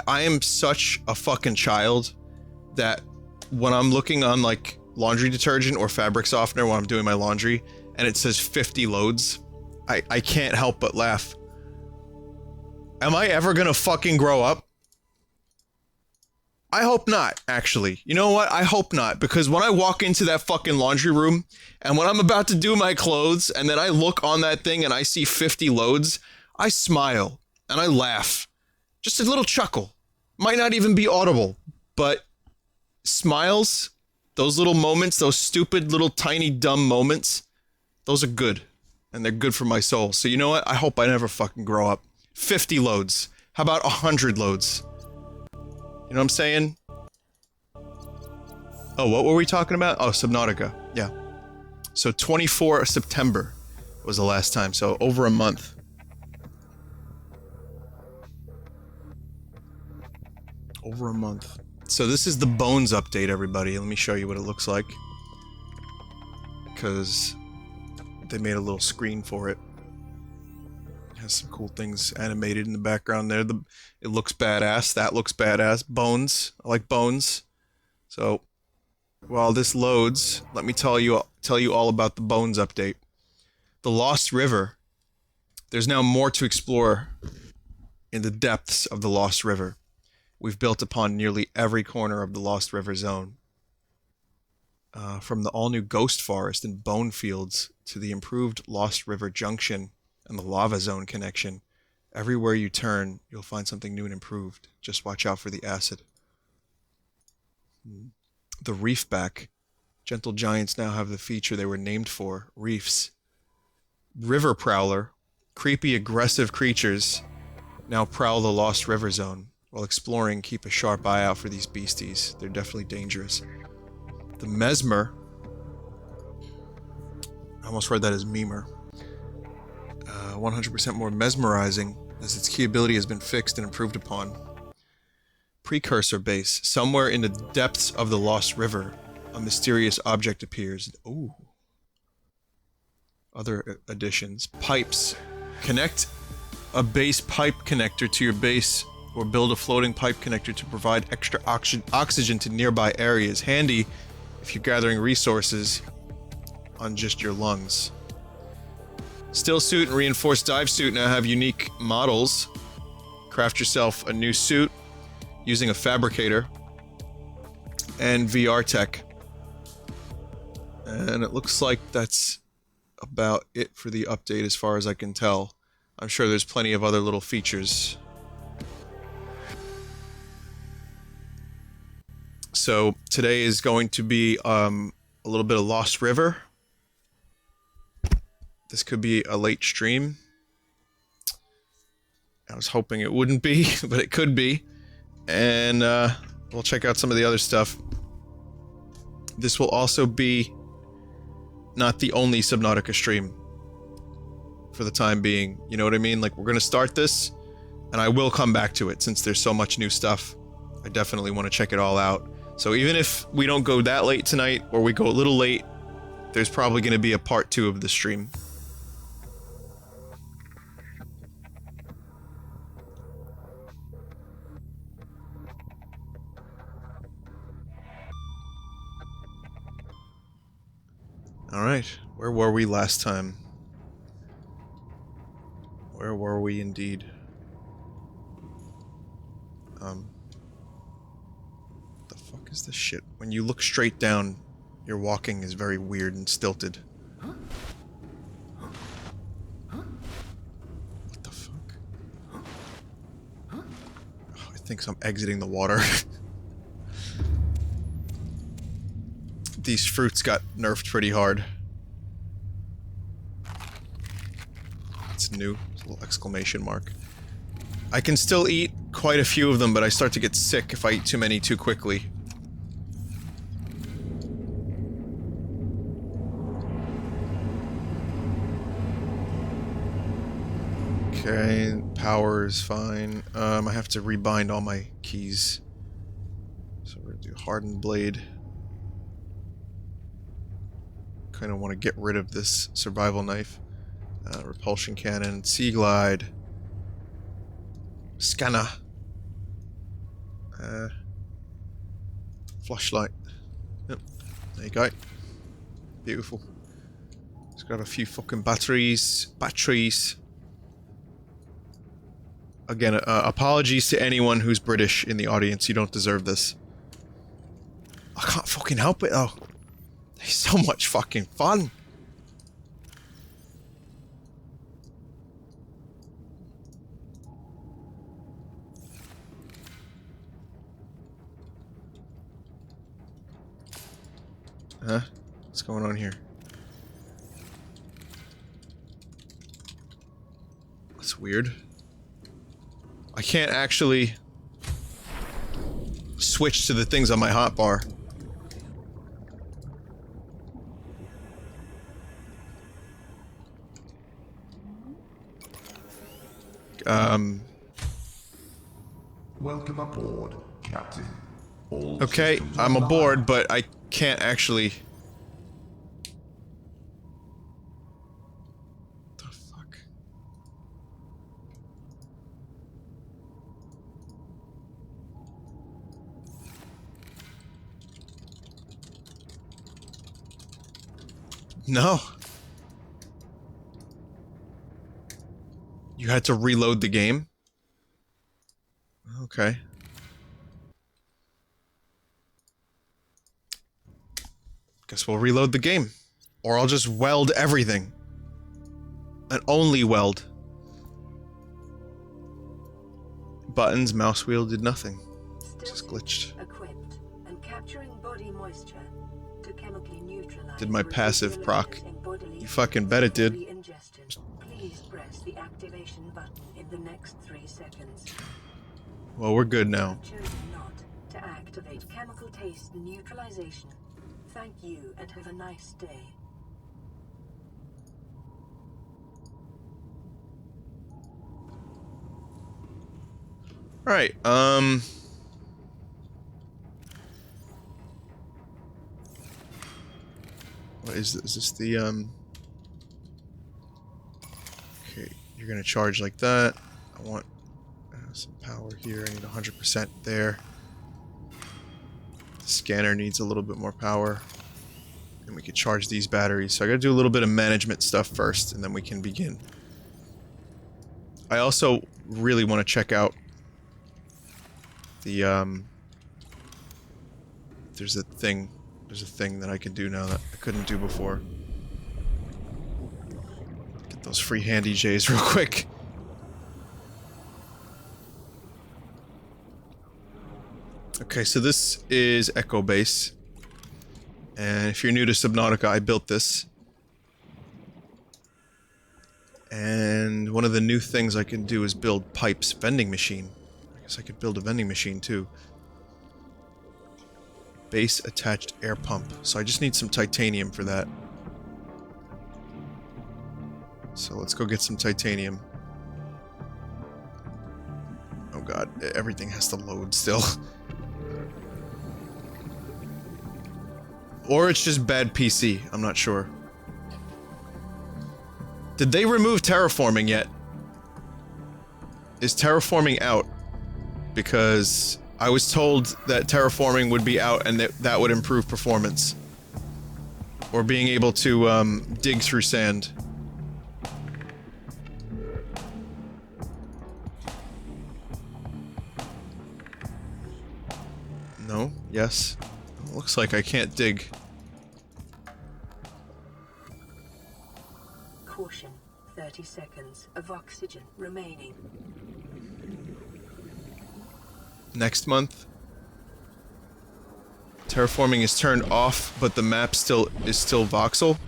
I am such a fucking child that when I'm looking on like laundry detergent or fabric softener when I'm doing my laundry and it says 50 loads, I can't help but laugh. Am I ever gonna fucking grow up? I hope not, actually. You know what? I hope not, because when I walk into that fucking laundry room and when I'm about to do my clothes and then I look on that thing and I see 50 loads, I smile and I laugh. Just a little chuckle. Might not even be audible, but smiles, those little moments, those stupid little tiny dumb moments, those are good. And they're good for my soul. So you know what? I hope I never fucking grow up. 50 loads. How about 100 loads? You know what I'm saying? Oh, what were we talking about? Oh, Subnautica. Yeah. So 24 September was the last time. So over a month. Over a month. So this is the bones update, everybody. Let me show you what it looks like. Because they made a little screen for it. It has some cool things animated in the background there. It looks badass. That looks badass. Bones. I like bones. So while this loads, let me tell you all about the bones update. The Lost River. There's now more to explore in the depths of the Lost River. We've built upon nearly every corner of the Lost River zone. From the all-new Ghost Forest and Bone Fields to the improved Lost River Junction and the Lava Zone connection. Everywhere you turn, you'll find something new and improved. Just watch out for the acid. The reefback. Gentle giants now have the feature they were named for, reefs. River prowler. Creepy, aggressive creatures now prowl the Lost River zone. While exploring, keep a sharp eye out for these beasties. They're definitely dangerous. The mesmer. I almost read that as memer. 100% more mesmerizing, as its key ability has been fixed and improved upon. Precursor base. Somewhere in the depths of the Lost River, a mysterious object appears. Ooh. Other additions. Pipes. Connect a base pipe connector to your base, or build a floating pipe connector to provide extra oxygen to nearby areas. Handy if you're gathering resources on just your lungs. Still suit and reinforced dive suit now have unique models. Craft yourself a new suit using a fabricator and VR tech. And it looks like that's about it for the update as far as I can tell. I'm sure there's plenty of other little features. So today is going to be a little bit of Lost River. This could be a late stream. I was hoping it wouldn't be, but it could be. And we'll check out some of the other stuff. This will also be not the only Subnautica stream for the time being. You know what I mean? Like, we're going to start this, and I will come back to it since there's so much new stuff. I definitely want to check it all out. So even if we don't go that late tonight, or we go a little late, there's probably going to be a part 2 of the stream. Alright, where were we last time? Where were we indeed? The fuck is this shit? When you look straight down, your walking is very weird and stilted. What the fuck? Oh, I think I'm exiting the water. These fruits got nerfed pretty hard. It's new. It's a little exclamation mark. I can still eat quite a few of them, but I start to get sick if I eat too many too quickly. Okay, power is fine. I have to rebind all my keys. So we're gonna do hardened blade. Kind of want to get rid of this survival knife. Repulsion cannon, sea glide, scanner. Flashlight. Yep. There you go. Beautiful. It's got a few fucking batteries. Again, apologies to anyone who's British in the audience. You don't deserve this. I can't fucking help it though. It's so much fucking fun. Huh? What's going on here? That's weird. I can't actually switch to the things on my hotbar. Welcome aboard, Captain. All Okay, systems I'm online. aboard, but I can't actually... The fuck? No. You had to reload the game? Okay. Guess we'll reload the game. Or I'll just weld everything. And only weld. Buttons, mouse wheel did nothing. Just glitched. Equipped and capturing body moisture to chemically neutralize. Did my passive proc. in bodily You fucking bet it did. ingestion. Please press the activation button in the next 3 seconds. Well, we're good now. Choose not to activate chemical taste neutralization. Thank you and have a nice day. Right, what is this? Is this the, Okay, you're gonna charge like that. I want some power here. I need 100% there. The scanner needs a little bit more power. And we could charge these batteries. So I gotta do a little bit of management stuff first, and then we can begin. I also really want to check out the, there's a thing that I can do now that I couldn't do before. Get those free handy J's real quick. Okay, so this is Echo Base. And if you're new to Subnautica, I built this. And one of the new things I can do is build pipes, vending machine. I guess I could build a vending machine too. Base attached air pump. So I just need some titanium for that. So let's go get some titanium. Oh god, everything has to load still. Or it's just bad PC, I'm not sure. Did they remove terraforming yet? Is terraforming out? Because I was told that terraforming would be out and that would improve performance. Or being able to dig through sand. No? Yes? Looks like I can't dig. Caution. 30 seconds of oxygen remaining. Next month. Terraforming is turned off, but the map is still voxel.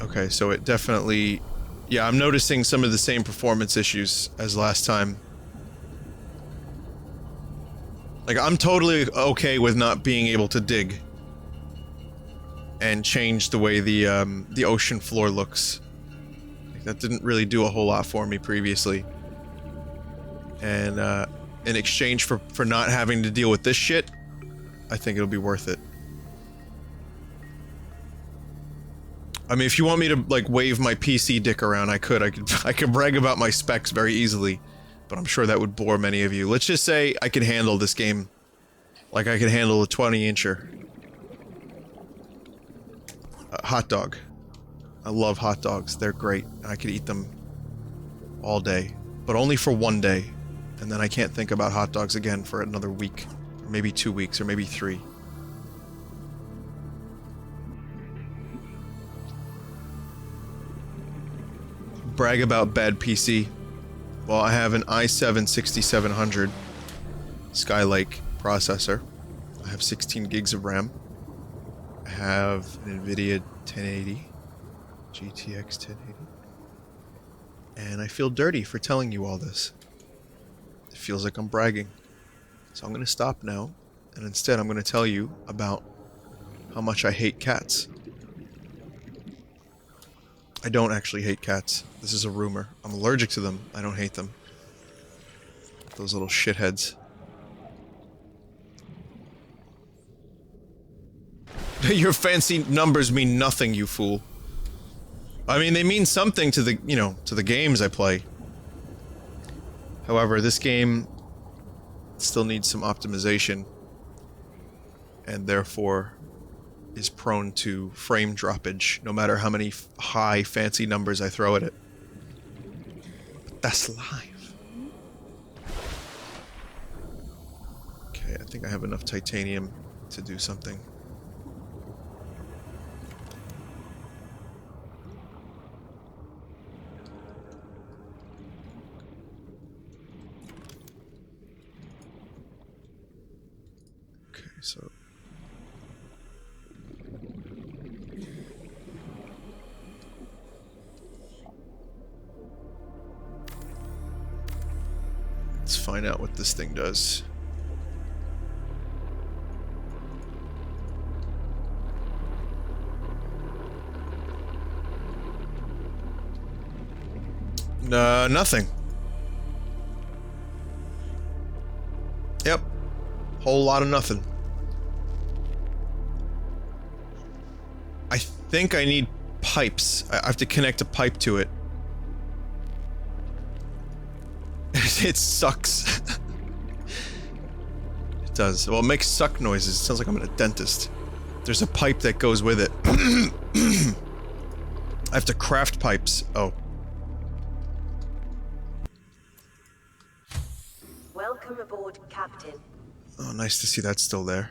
Okay, so it definitely... Yeah, I'm noticing some of the same performance issues as last time. Like, I'm totally okay with not being able to dig. And change the way the ocean floor looks. Like, that didn't really do a whole lot for me previously. And, in exchange for not having to deal with this shit, I think it'll be worth it. I mean, if you want me to, like, wave my PC dick around, I could brag about my specs very easily. But I'm sure that would bore many of you. Let's just say I can handle this game Like I could handle a 20-incher. Hot dog. I love hot dogs. They're great. I could eat them all day. But only for one day. And then I can't think about hot dogs again for another week. Or maybe 2 weeks, or maybe 3. Brag about bad PC. Well, I have an i7 6700 Skylake processor. I have 16 gigs of RAM. I have an NVIDIA 1080, GTX 1080. And I feel dirty for telling you all this. It feels like I'm bragging. So I'm going to stop now, and instead I'm going to tell you about how much I hate cats. I don't actually hate cats. This is a rumor. I'm allergic to them. I don't hate them. Those little shitheads. Your fancy numbers mean nothing, you fool. I mean, they mean something to the, you know, to the games I play. However, this game still needs some optimization, and therefore is prone to frame droppage, no matter how many high, fancy numbers I throw at it. But that's live. Okay, I think I have enough titanium to do something. Okay, so... let's find out what this thing does. Nothing. Yep. Whole lot of nothing. I think I need pipes. I have to connect a pipe to it. It sucks. It does. Well, it makes suck noises. It sounds like I'm in a dentist. There's a pipe that goes with it. I have to craft pipes. Oh. Welcome aboard, Captain. Oh, nice to see that's still there.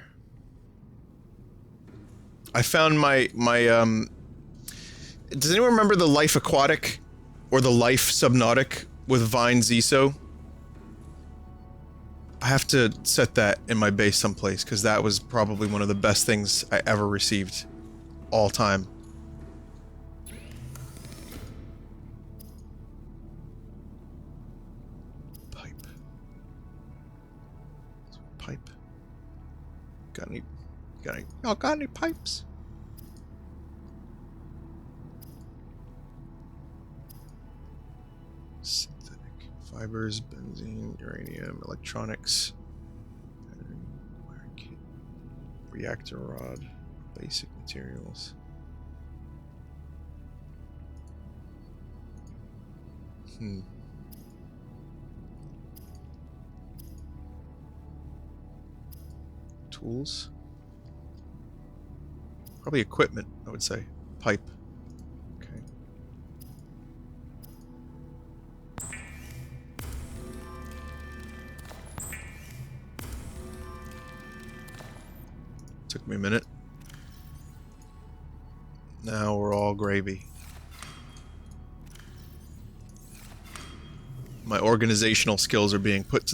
I found my does anyone remember the Life Aquatic? Or the Life Subnautica with Vinesauce? I have to set that in my base someplace, because that was probably one of the best things I ever received. All time. Pipe. Pipe. Y'all got any pipes? Synthetic fibers, benzene, uranium, electronics, wiring kit, reactor rod, basic materials. Tools? Probably equipment, I would say. Pipe. Okay. Took me a minute. Now we're all gravy. My organizational skills are being put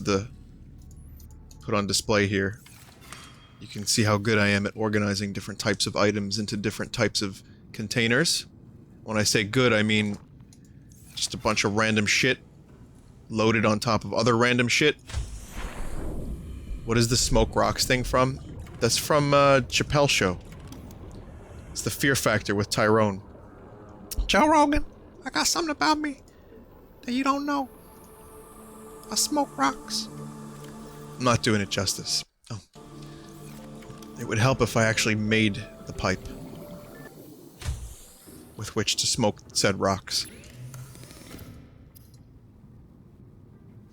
on display here. You can see how good I am at organizing different types of items into different types of containers. When I say good, I mean just a bunch of random shit loaded on top of other random shit. What is the Smoke Rocks thing from? That's from Chappelle Show. It's the Fear Factor with Tyrone. Joe Rogan, I got something about me that you don't know. I smoke rocks. I'm not doing it justice. Oh. It would help if I actually made the pipe with which to smoke said rocks.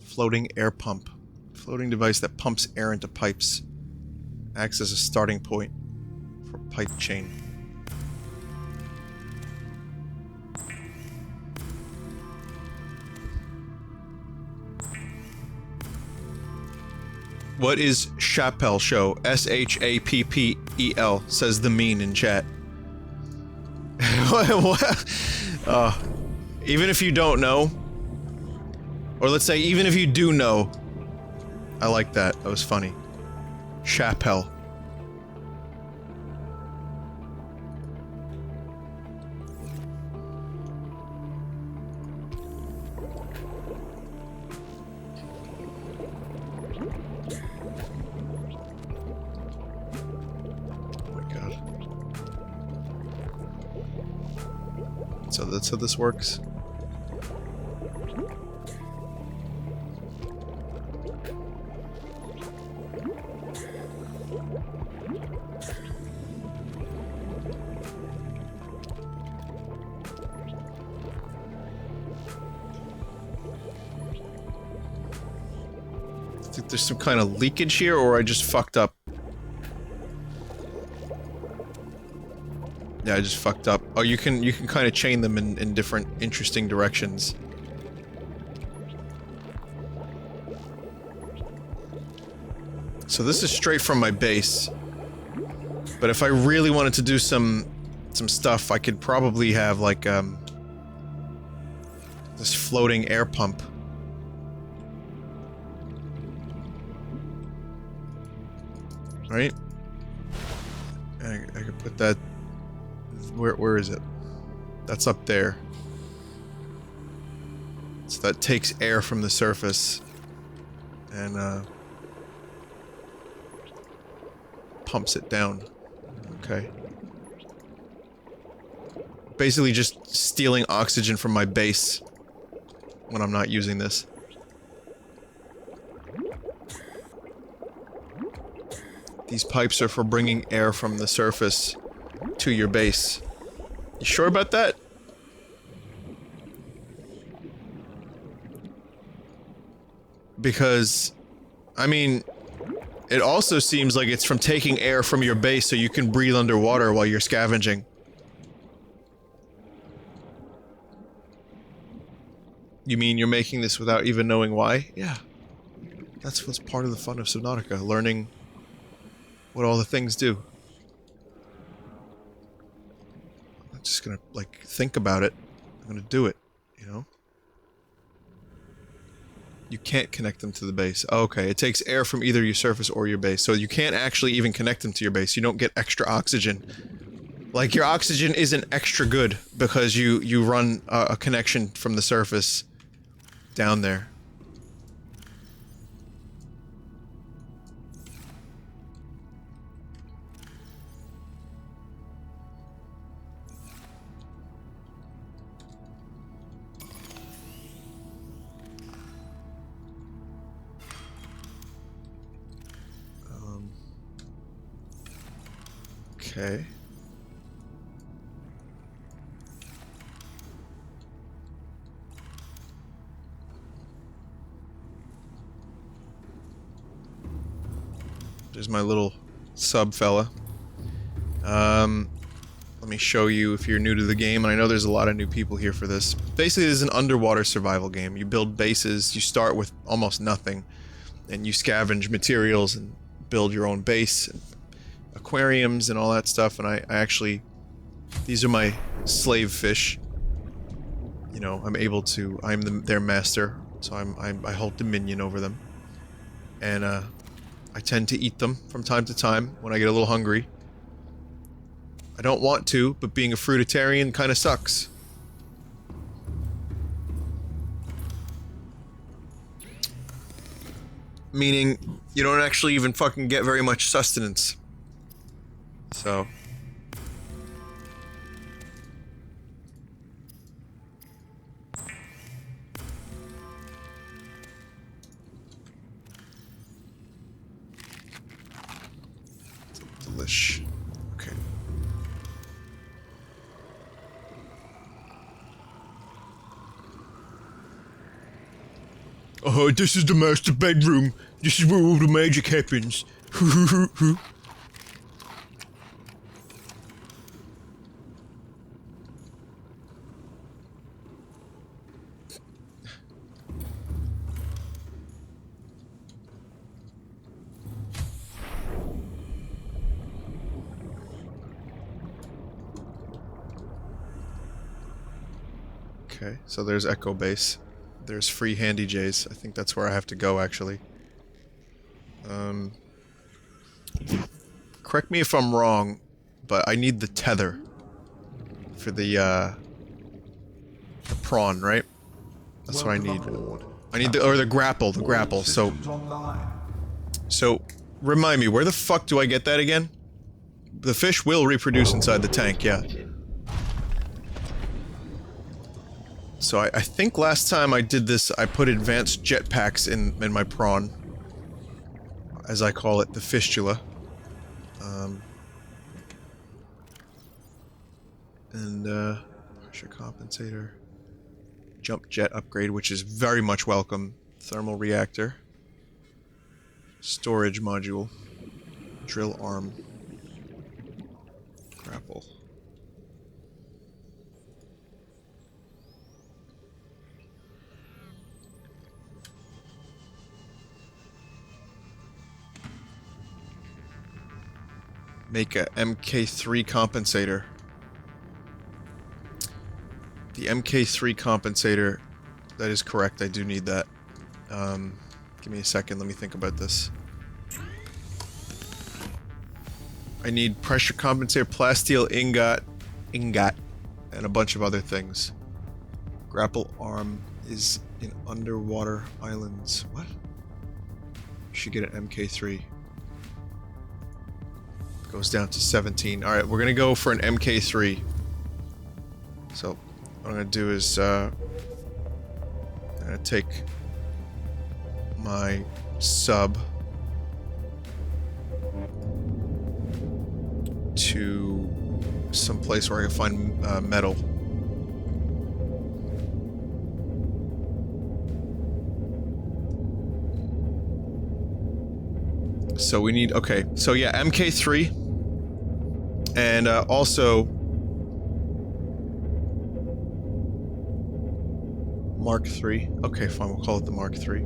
Floating air pump. Floating device that pumps air into pipes. Acts as a starting point for pipe chain. What is Chappelle Show? S-H-A-P-P-E-L, says the mean in chat. What? Even if you don't know, or let's say even if you do know, I like that. That was funny. Chappelle. So that's how this works. I think there's some kind of leakage here, or I just fucked up. Yeah, I just fucked up. Oh, you can kind of chain them in different interesting directions. So this is straight from my base. But if I really wanted to do some stuff, I could probably have like this floating air pump. Right? I could put that. Where is it? That's up there. So that takes air from the surface and pumps it down. Okay. Basically just stealing oxygen from my base when I'm not using this. These pipes are for bringing air from the surface to your base. You sure about that? Because, I mean, it also seems like it's from taking air from your base so you can breathe underwater while you're scavenging. You mean you're making this without even knowing why? Yeah. That's what's part of the fun of Subnautica, learning what all the things do. I'm just gonna, like, think about it. I'm gonna do it, you know? You can't connect them to the base. Oh, okay, it takes air from either your surface or your base, so you can't actually even connect them to your base. You don't get extra oxygen. Like, your oxygen isn't extra good because you run a connection from the surface down there. Okay. There's my little sub fella. Let me show you if you're new to the game, and I know there's a lot of new people here for this. Basically, this is an underwater survival game. You build bases, you start with almost nothing, and you scavenge materials and build your own base, and aquariums and all that stuff, and I actually... These are my slave fish. You know, I'm able to... I'm their master, so I hold dominion over them. And, I tend to eat them from time to time when I get a little hungry. I don't want to, but being a fruitarian kind of sucks. Meaning, you don't actually even fucking get very much sustenance. So... Delish. Okay. Oh, this is the master bedroom. This is where all the magic happens. Okay, so there's Echo Base. There's free Handy J's. I think that's where I have to go, actually. Correct me if I'm wrong, but I need the tether for the prawn, right? That's what I need. I need the grapple, So, remind me, where the fuck do I get that again? The fish will reproduce inside the tank, yeah. So I think last time I did this, I put advanced jetpacks in my prawn. As I call it, the fistula. Pressure compensator. Jump jet upgrade, which is very much welcome. Thermal reactor. Storage module. Drill arm. Grapple. Make a MK3 compensator. The MK3 compensator, that is correct, I do need that. Give me a second, let me think about this. I need pressure compensator, plasteel ingot, and a bunch of other things. Grapple arm is in underwater islands. What? Should get an MK3. Goes down to 17. Alright, we're gonna go for an MK3. So, what I'm gonna do is, I'm gonna take my sub to some place where I can find metal. So we need, okay, so yeah, MK3. And also Mark III. Okay, fine, we'll call it the Mark III.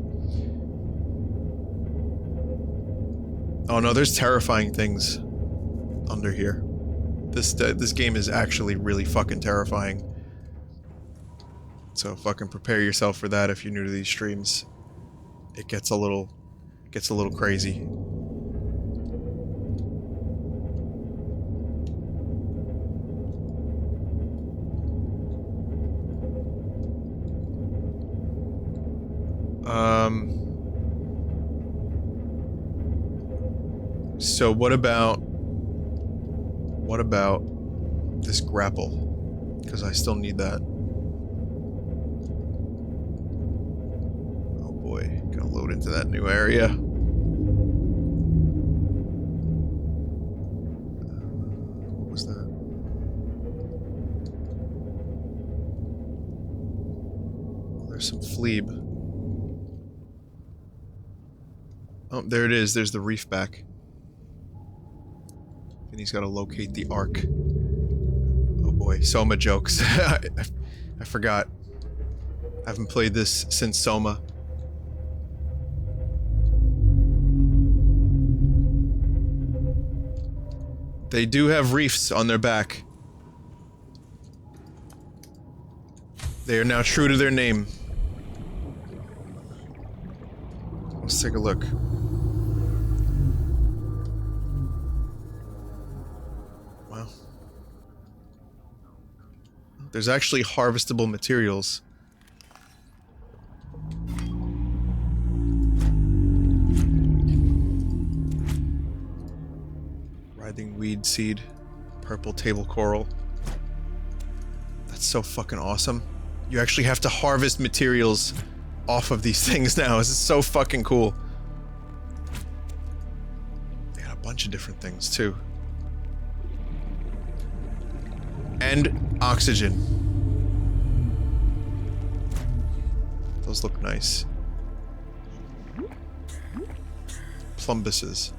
Oh no, there's terrifying things under here. This game is actually really fucking terrifying. So fucking prepare yourself for that if you're new to these streams. It gets a little crazy. So what about this grapple? Because I still need that. Oh boy, gotta load into that new area. What was that? Oh, there's some phlebe. Oh, there it is. There's the reefback. And he's got to locate the arc. Oh boy, Soma jokes. I forgot. I haven't played this since Soma. They do have reefs on their back. They are now true to their name. Let's take a look. Wow. There's actually harvestable materials. Writhing weed seed. Purple table coral. That's so fucking awesome. You actually have to harvest materials off of these things now. This is so fucking cool. They got a bunch of different things too. And oxygen. Those look nice. Plumbuses.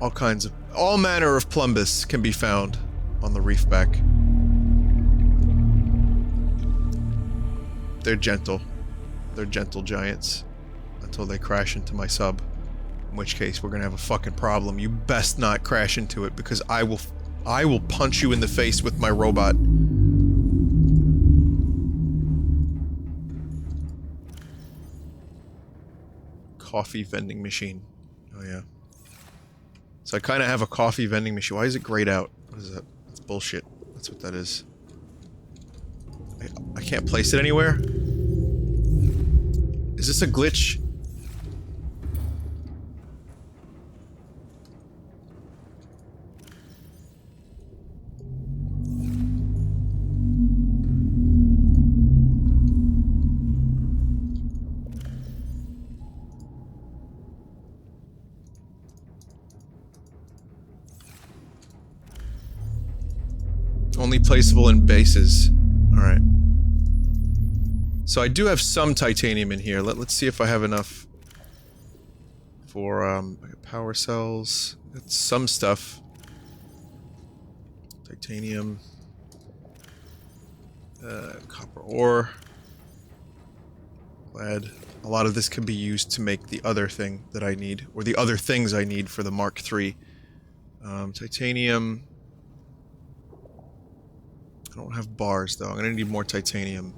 All manner of plumbus can be found on the reefback. They're gentle. They're gentle giants. Until they crash into my sub. In which case, we're gonna have a fucking problem. You best not crash into it, because I will punch you in the face with my robot. Coffee vending machine. Oh yeah. So I kind of have a coffee vending machine. Why is it grayed out? What is that? That's bullshit. That's what that is. I can't place it anywhere? Is this a glitch? Only placeable in bases. Alright. So I do have some titanium in here. Let's see if I have enough for, I got power cells. Got some stuff. Titanium. Copper ore. Glad. A lot of this can be used to make the other thing that I need, or the other things I need for the Mark III. Titanium. I don't have bars, though. I'm gonna need more titanium.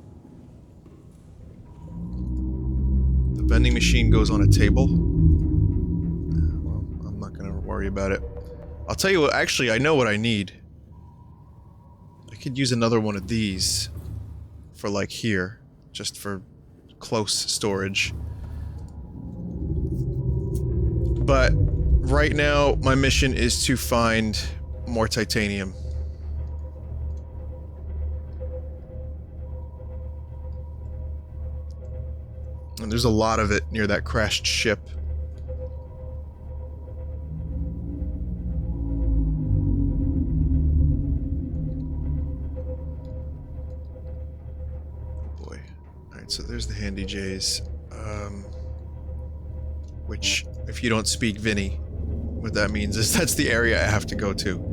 The vending machine goes on a table. Well, I'm not gonna worry about it. I'll tell you what, actually, I know what I need. I could use another one of these for, like, here. Just for close storage. But right now, my mission is to find more titanium. And there's a lot of it near that crashed ship. Oh boy. Alright, so there's the Handy J's. Which, if you don't speak Vinny, what that means is that's the area I have to go to.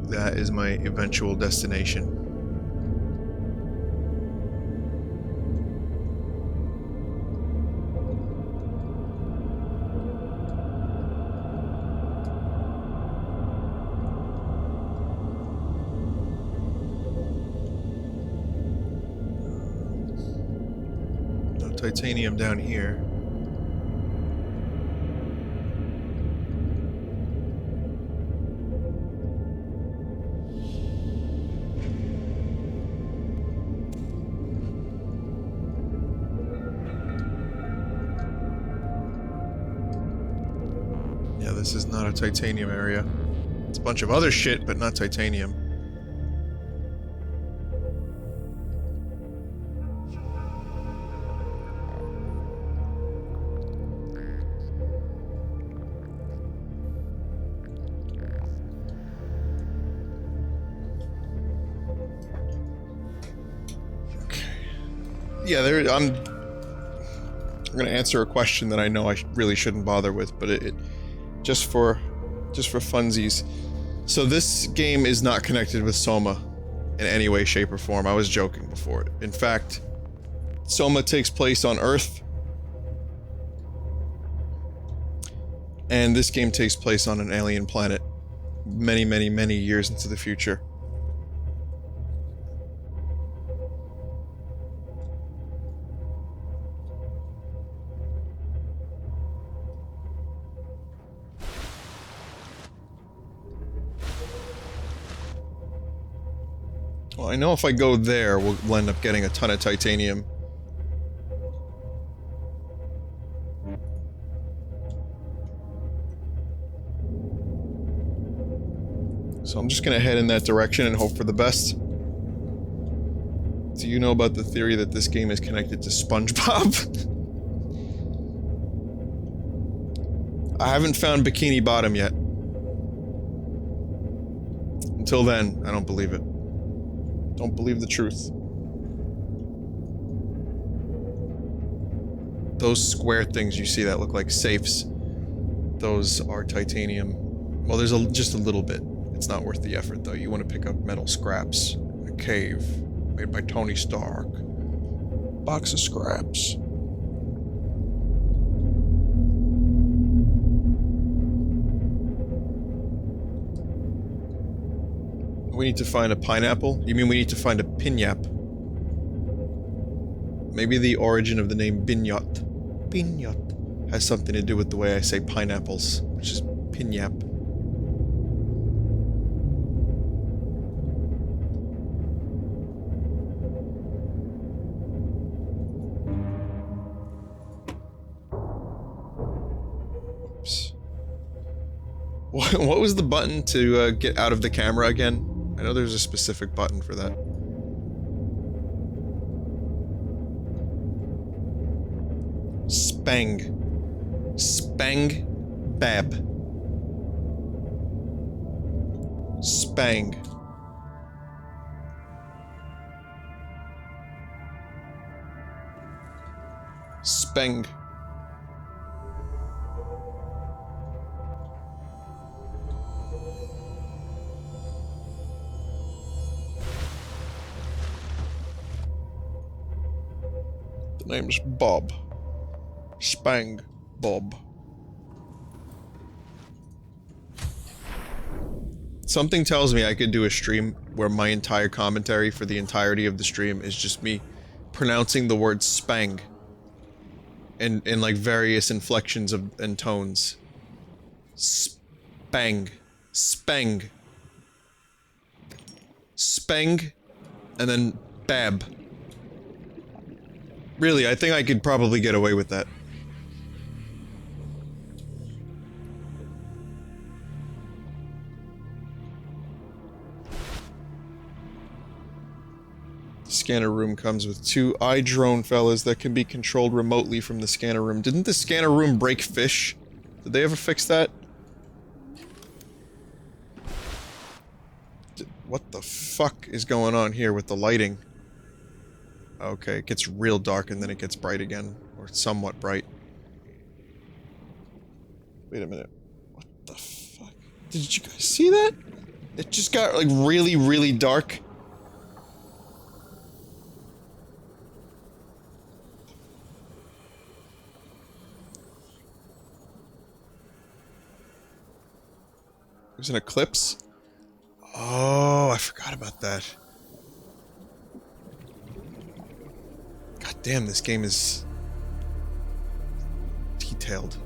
That is my eventual destination. No titanium down here. This is not a titanium area. It's a bunch of other shit, but not titanium. Okay. Yeah, I'm gonna answer a question that I know I really shouldn't bother with, but just for funsies. So this game is not connected with Soma in any way, shape, or form. I was joking before. In fact, Soma takes place on Earth, and this game takes place on an alien planet many, many, many years into the future. Well, I know if I go there, we'll end up getting a ton of titanium. So I'm just gonna head in that direction and hope for the best. Do you know about the theory that this game is connected to SpongeBob? I haven't found Bikini Bottom yet. Until then, I don't believe it. Don't believe the truth. Those square things you see that look like safes, those are titanium. Well, there's just a little bit. It's not worth the effort, though. You want to pick up metal scraps. A cave made by Tony Stark. Box of scraps. We need to find a pineapple? You mean we need to find a pinyap? Maybe the origin of the name Binyot. Binyot has something to do with the way I say pineapples, which is pinyap. Oops. What was the button to get out of the camera again? I know there's a specific button for that. Spang. Spang Bab. Spang. Spang. The name's Bob. Spang Bob. Something tells me I could do a stream where my entire commentary for the entirety of the stream is just me pronouncing the word spang in like various inflections of and tones. Spang. Spang. Spang. And then Bab. Really, I think I could probably get away with that. The scanner room comes with 2 iDrone fellas that can be controlled remotely from the scanner room. Didn't the scanner room break fish? Did they ever fix that? What the fuck is going on here with the lighting? Okay, it gets real dark and then it gets bright again. Or somewhat bright. Wait a minute. What the fuck? Did you guys see that? It just got, like, really, really dark. There's an eclipse? Oh, I forgot about that. God damn, this game is detailed.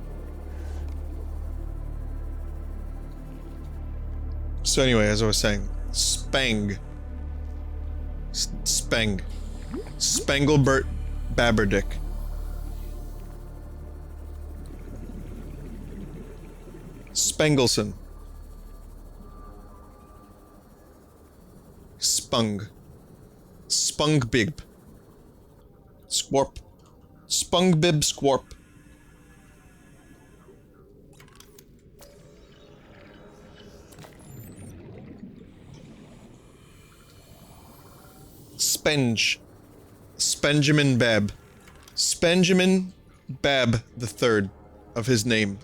So anyway, as I was saying, Spang. Spang. Spanglebert Babberdick. Spangleson. Spung. Spungbib. Squarp. Spungbib Squarp. Spenge. Spenjamin Bab. Spenjamin Bab the Third of his name.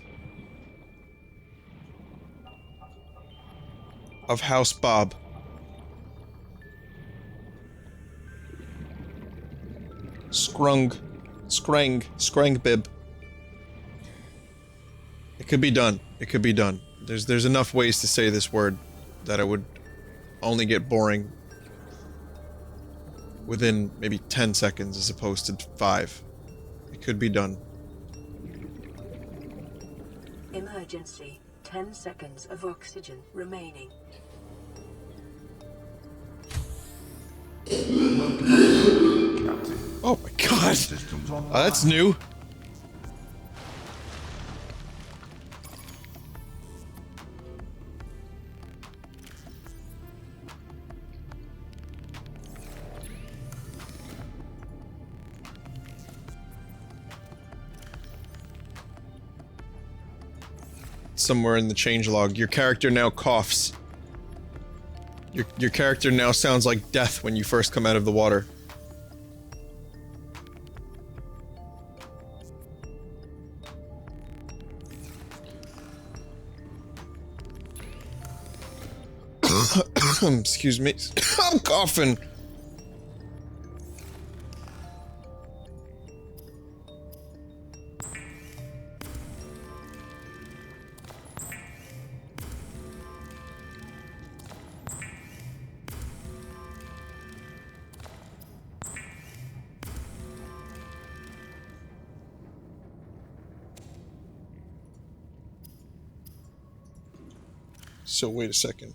Of House Bob. Scrung. Scrang. Scrangbib. It could be done. It could be done. There's enough ways to say this word that it would only get boring within maybe 10 seconds as opposed to 5. It could be done. Emergency. 10 seconds of oxygen remaining. Oh my god! That's new. Somewhere in the changelog, your character now coughs. Your character now sounds like death when you first come out of the water. Excuse me. I'm coughing. So wait a second.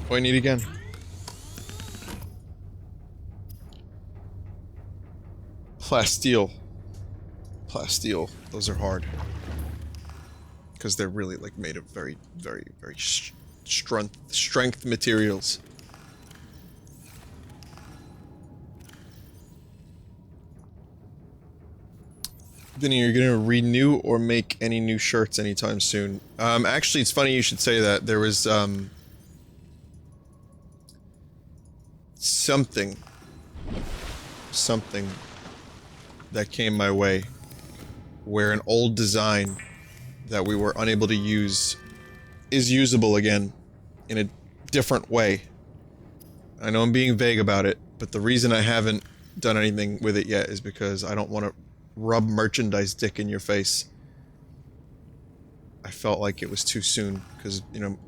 What do I need again? Plasteel. Plasteel. Those are hard. Because they're really, like, made of very, very, very strength materials. Vinny, are you gonna renew or make any new shirts anytime soon? Actually, it's funny you should say that. There was, something that came my way where an old design that we were unable to use is usable again in a different way. I know I'm being vague about it, but the reason I haven't done anything with it yet is because I don't want to rub merchandise dick in your face. I felt like it was too soon because, you know,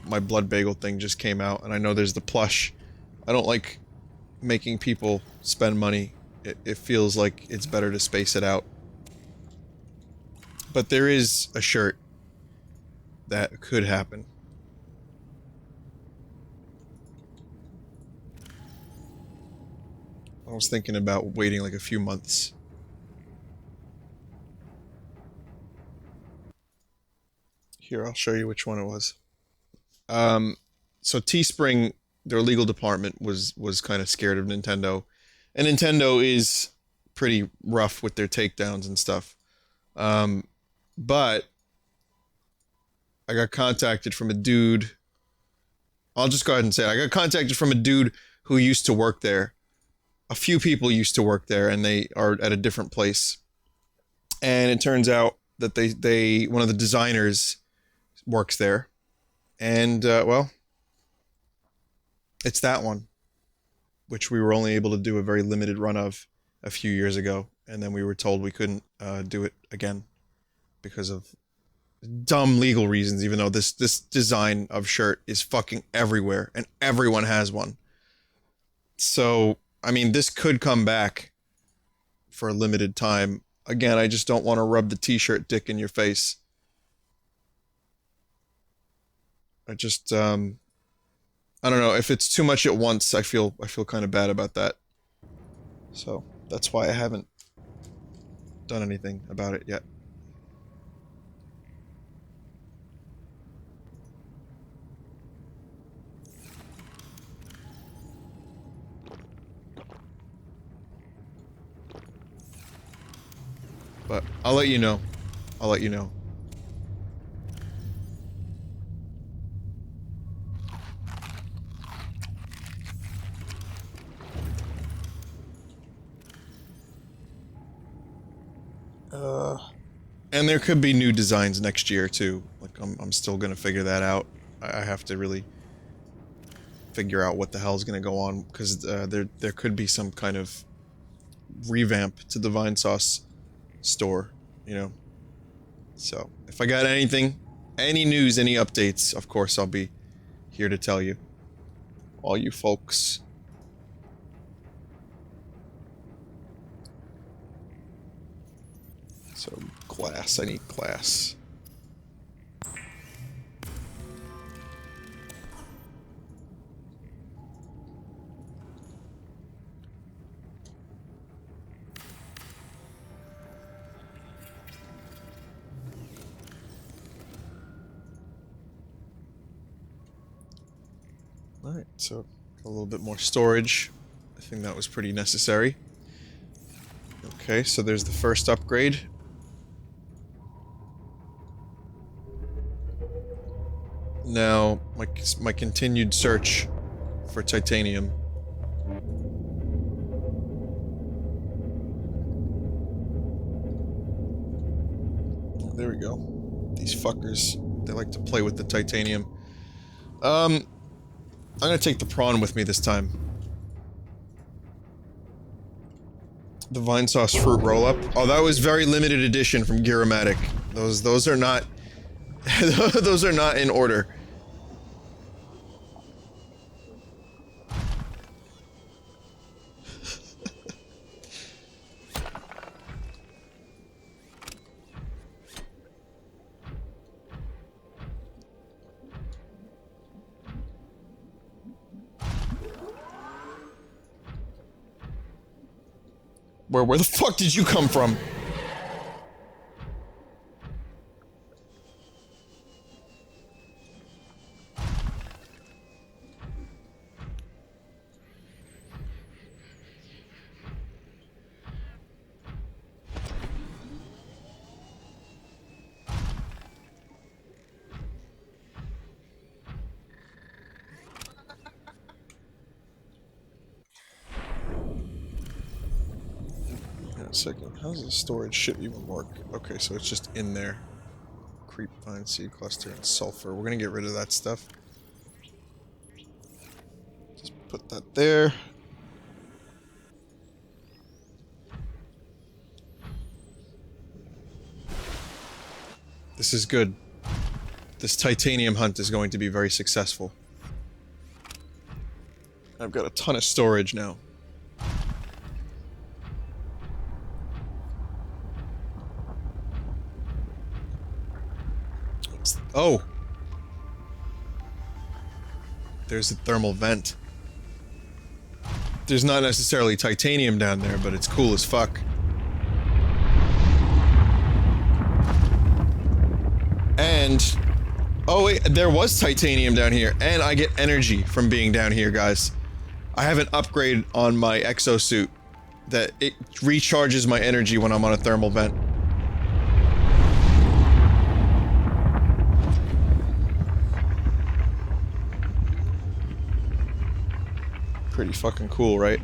my blood bagel thing just came out and I know there's the plush. I don't like making people spend money. It feels like it's better to space it out. But there is a shirt that could happen. I was thinking about waiting like a few months. Here, I'll show you which one it was. So Teespring, their legal department was kind of scared of Nintendo. And Nintendo is pretty rough with their takedowns and stuff. But I got contacted from a dude. I'll just go ahead and say it. I got contacted from a dude who used to work there. A few people used to work there, and they are at a different place. And it turns out that they one of the designers works there. And, well, it's that one, which we were only able to do a very limited run of a few years ago. And then we were told we couldn't do it again because of dumb legal reasons, even though this design of shirt is fucking everywhere and everyone has one. So, I mean, this could come back for a limited time. Again, I just don't want to rub the t-shirt dick in your face. I just, I don't know, if it's too much at once, I feel kind of bad about that. So, that's why I haven't done anything about it yet. But I'll let you know. I'll let you know. And there could be new designs next year too. Like I'm still gonna figure that out. I have to really figure out what the hell's gonna go on because there could be some kind of revamp to the Vinesauce store, you know. So if I got anything, any news, any updates, of course I'll be here to tell you, all you folks. So glass, I need glass. Alright, so a little bit more storage. I think that was pretty necessary. Okay, so there's the first upgrade. Now, my continued search for titanium. Oh, there we go. These fuckers, they like to play with the titanium. I'm gonna take the prawn with me this time. The Vinesauce fruit roll-up. Oh, that was very limited edition from Gearomatic. Those are not... those are not in order. Where the fuck did you come from? Second, how does the storage shit even work? Okay, so it's just in there. Creep vine, seed cluster, and sulfur. We're gonna get rid of that stuff. Just put that there. This is good. This titanium hunt is going to be very successful. I've got a ton of storage now. Oh! There's a thermal vent. There's not necessarily titanium down there, but it's cool as fuck. And... oh wait, there was titanium down here, and I get energy from being down here, guys. I have an upgrade on my exosuit that it recharges my energy when I'm on a thermal vent. Pretty fucking cool, right?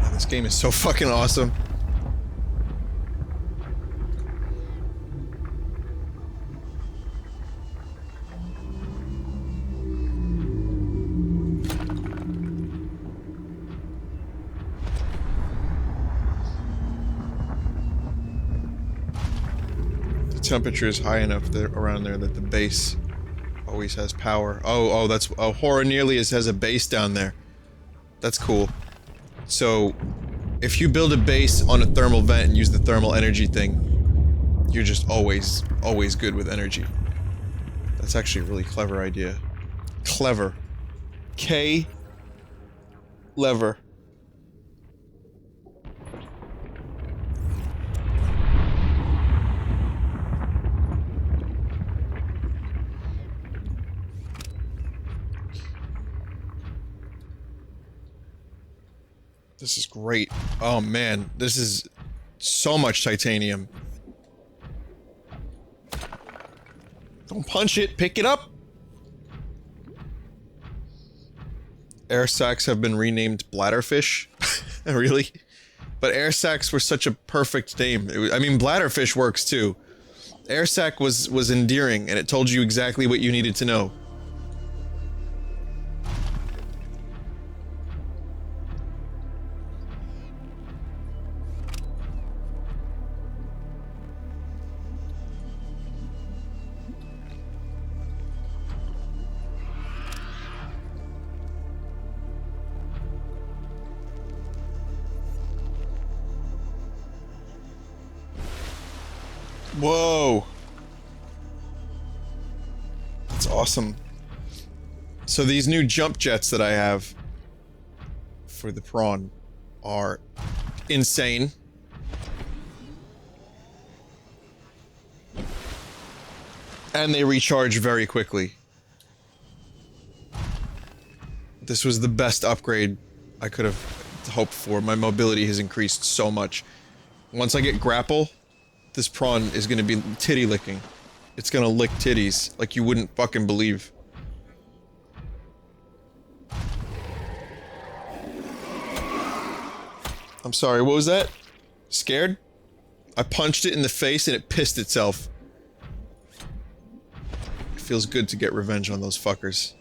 Man, this game is so fucking awesome. Temperature is high enough there, around there that the base always has power. Oh, that's... oh, Horror Nearly has a base down there. That's cool. So, if you build a base on a thermal vent and use the thermal energy thing, you're just always good with energy. That's actually a really clever idea. Clever. K... lever. This is great. Oh man, this is so much titanium. Don't punch it, pick it up! Air sacs have been renamed bladderfish. Really? But air sacs were such a perfect name. I mean, bladderfish works too. Air sac was endearing, and it told you exactly what you needed to know. Whoa! That's awesome. So these new jump jets that I have for the prawn are insane. And they recharge very quickly. This was the best upgrade I could have hoped for. My mobility has increased so much. Once I get grapple, this prawn is gonna be titty licking. It's gonna lick titties like you wouldn't fucking believe. I'm sorry, what was that? Scared? I punched it in the face and it pissed itself. It feels good to get revenge on those fuckers.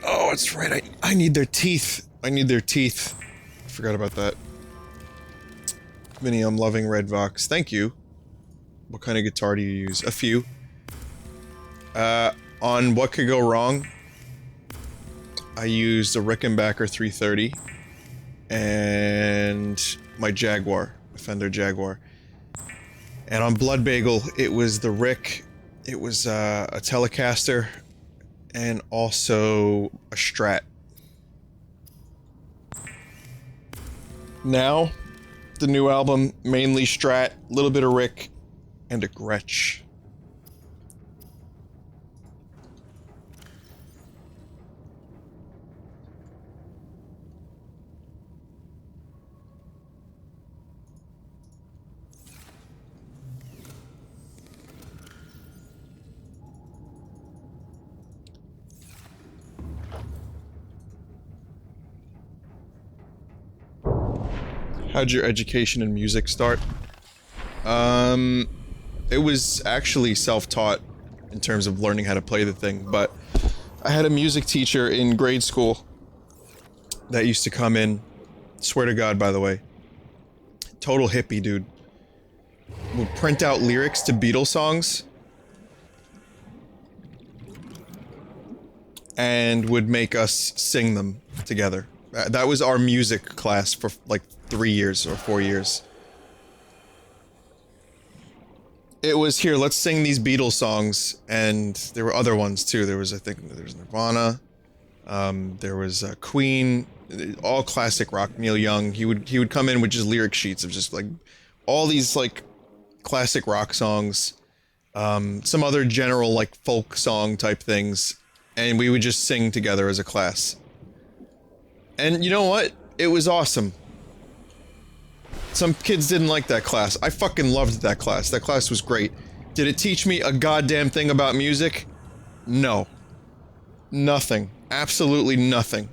Oh, that's right, I need their teeth. I need their teeth. Forgot about that. Vinny, I'm loving Red Vox. Thank you. What kind of guitar do you use? A few. On What Could Go Wrong, I used a Rickenbacker 330 and my Jaguar, a Fender Jaguar. And on Blood Bagel, it was the Rick, it was a Telecaster, and also a Strat. Now, the new album, mainly Strat, a little bit of Rick, and a Gretsch. How'd your education in music start? It was actually self-taught in terms of learning how to play the thing, but I had a music teacher in grade school that used to come in, swear to God, by the way, total hippie dude, would print out lyrics to Beatles songs and would make us sing them together. That was our music class for like 3 years or 4 years. It was, here, let's sing these Beatles songs, and there were other ones too. There was, I think, there was Nirvana, there was Queen, all classic rock. Neil Young, he would come in with just lyric sheets of just like all these like classic rock songs, some other general like folk song type things, and we would just sing together as a class. And you know what? It was awesome. Some kids didn't like that class. I fucking loved that class. That class was great. Did it teach me a goddamn thing about music? No. Nothing. Absolutely nothing.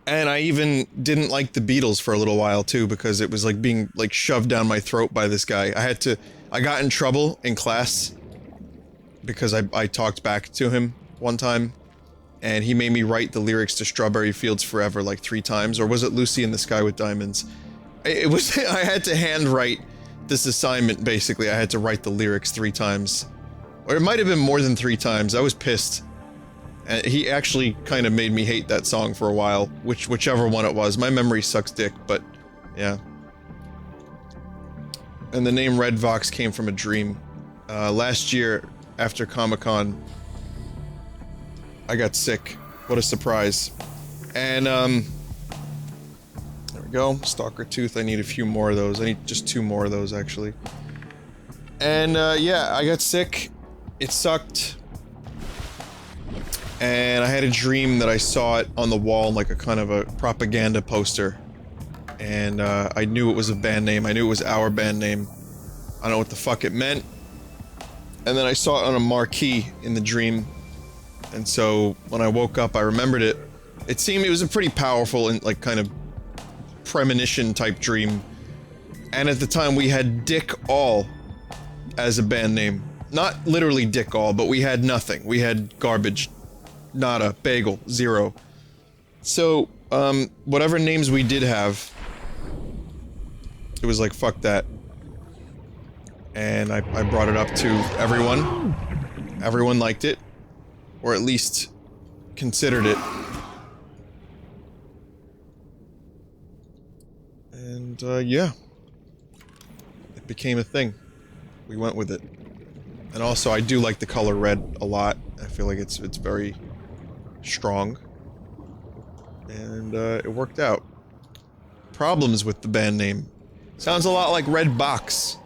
And I even didn't like the Beatles for a little while too, because it was like being like shoved down my throat by this guy. I got in trouble in class because I talked back to him one time. And he made me write the lyrics to Strawberry Fields Forever like 3 times, or was it Lucy in the Sky with Diamonds? It was, I had to handwrite this assignment, basically. I had to write the lyrics 3 times. Or it might have been more than 3 times, I was pissed. And he actually kind of made me hate that song for a while, whichever one it was. My memory sucks dick, but yeah. And the name Red Vox came from a dream. Last year, after Comic-Con, I got sick. What a surprise. And, there we go. Stalker Tooth. I need a few more of those. I need just 2 more of those, actually. And, yeah, I got sick. It sucked. And I had a dream that I saw it on the wall, like a kind of a propaganda poster. And, I knew it was a band name. I knew it was our band name. I don't know what the fuck it meant. And then I saw it on a marquee in the dream. And so, when I woke up, I remembered it. It seemed it was a pretty powerful and, like, kind of premonition-type dream. And at the time, we had Dick All as a band name. Not literally Dick All, but we had nothing. We had garbage. Nada. Bagel. 0. So, whatever names we did have, it was like, fuck that. And I brought it up to everyone. Everyone liked it. Or at least considered it. And, yeah. It became a thing. We went with it. And also, I do like the color red a lot. I feel like it's very strong. And, it worked out. Problems with the band name. Sounds a lot like Red Box.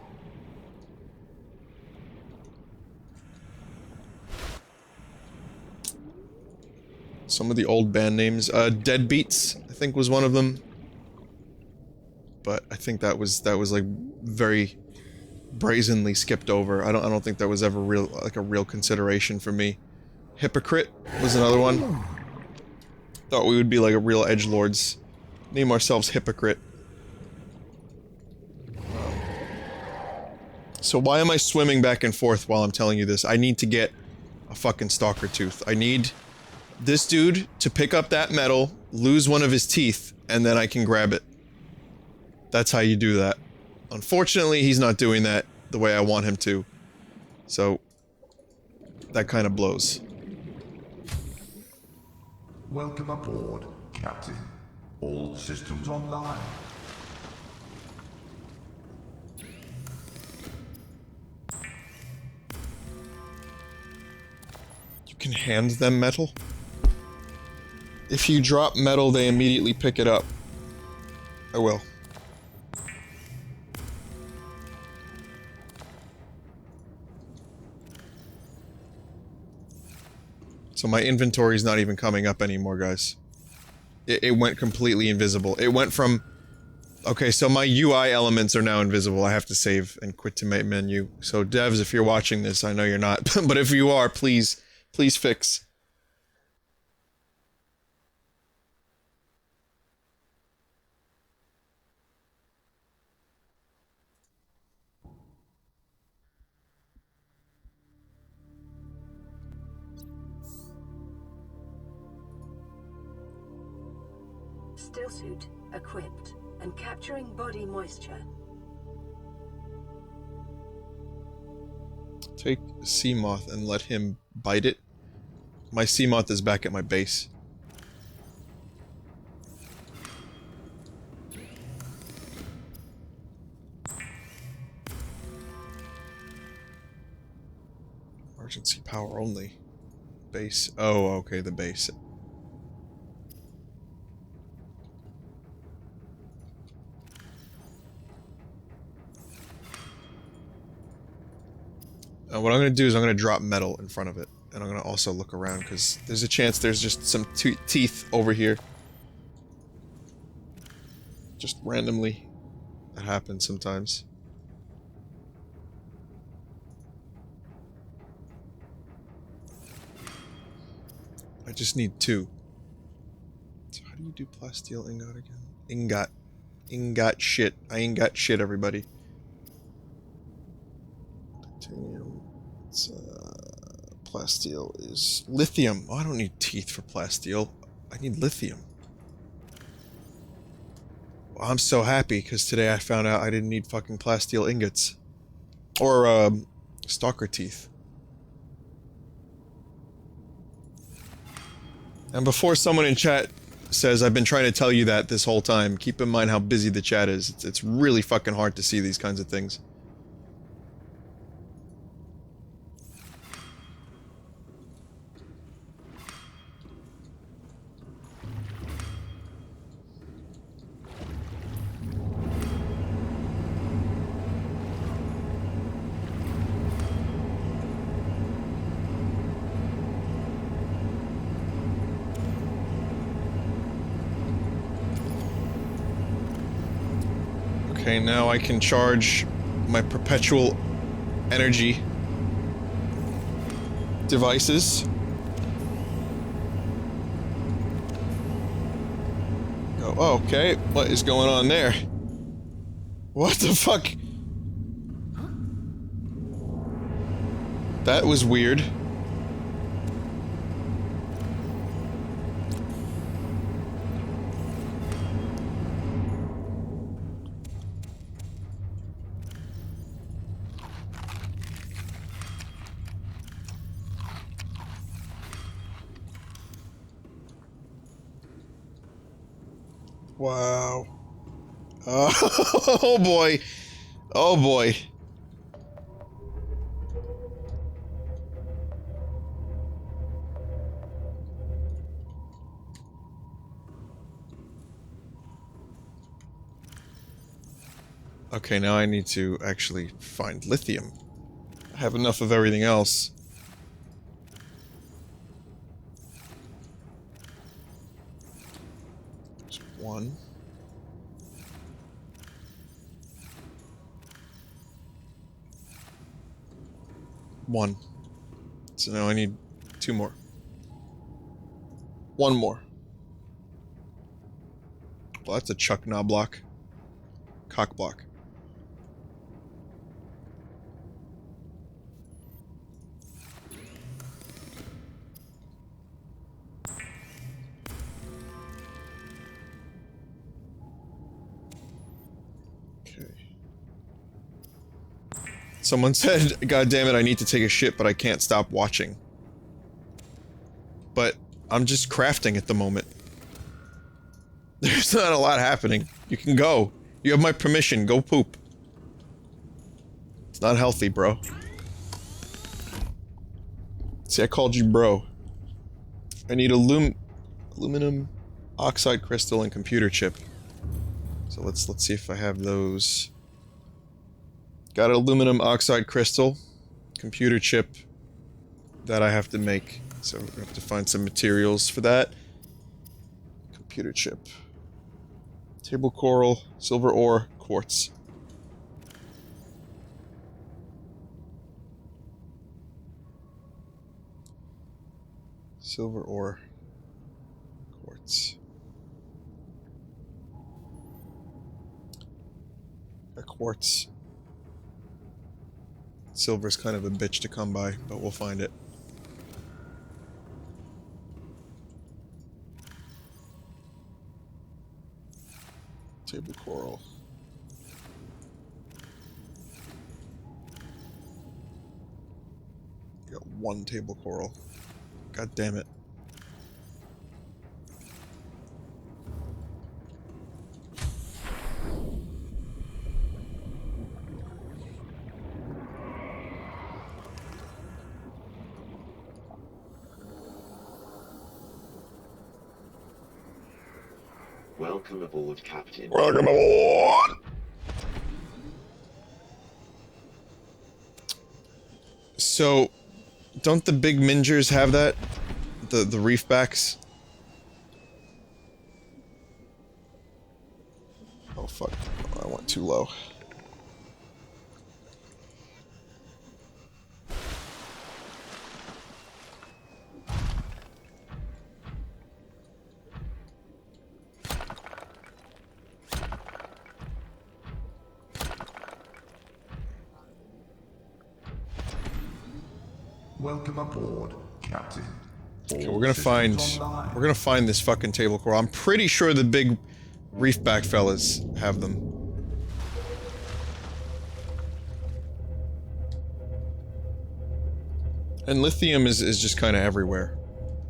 Some of the old band names. Deadbeats, I think, was one of them. But I think that was like very brazenly skipped over. I don't think that was ever a real consideration for me. Hypocrite was another one. Thought we would be like a real edgelords. Name ourselves Hypocrite. So why am I swimming back and forth while I'm telling you this? I need to get a fucking stalker tooth. I need this dude to pick up that metal, lose one of his teeth, and then I can grab it. That's how you do that. Unfortunately, he's not doing that the way I want him to. So, that kind of blows. Welcome aboard, Captain. All systems online. You can hand them metal? If you drop metal, they immediately pick it up. I will. So my inventory is not even coming up anymore, guys. It went completely invisible. It went from... Okay, so my UI elements are now invisible. I have to save and quit to my menu. So devs, if you're watching this, I know you're not, but if you are, please fix. Stillsuit equipped and capturing body moisture. Take a sea moth and let him bite it. My sea moth is back at my base. Emergency power only. Base. Oh, okay, the base. What I'm going to do is I'm going to drop metal in front of it. And I'm going to also look around, because there's a chance there's just some teeth over here. Just randomly. That happens sometimes. I just need 2. So how do you do plasteel ingot again? Ingot. Ingot shit. I ain't got shit, everybody. Titanium. It's, plasteel is lithium. Oh, I don't need teeth for plasteel. I need lithium. Well, I'm so happy, because today I found out I didn't need fucking plasteel ingots. Or, stalker teeth. And before someone in chat says, I've been trying to tell you that this whole time, keep in mind how busy the chat is. It's really fucking hard to see these kinds of things. Okay, now I can charge my perpetual energy devices. Oh, okay. What is going on there? What the fuck? That was weird. Wow. Oh boy. Oh boy. Okay, now I need to actually find lithium. I have enough of everything else. There's 1. So now I need 2 more. 1 more. Well, that's a Chuck Knobloch. Cock block. Okay. Someone said, "God damn it, I need to take a shit, but I can't stop watching." But I'm just crafting at the moment. There's not a lot happening. You can go. You have my permission. Go poop. It's not healthy, bro. See, I called you bro. I need aluminum oxide crystal and computer chip. So let's see if I have those. Got an aluminum oxide crystal, computer chip that I have to make. So we have to find some materials for that. Computer chip. Table coral, silver ore, quartz. Silver ore, quartz. A quartz. Silver's kind of a bitch to come by, but we'll find it. Table coral. I got one table coral. God damn it. Welcome aboard, Captain. Welcome aboard! So, don't the big mingers have that? The reefbacks? Oh fuck, I went too low. Welcome aboard, Captain. Okay, we're gonna find this fucking table coral. I'm pretty sure the big reefback fellas have them. And lithium is just kind of everywhere.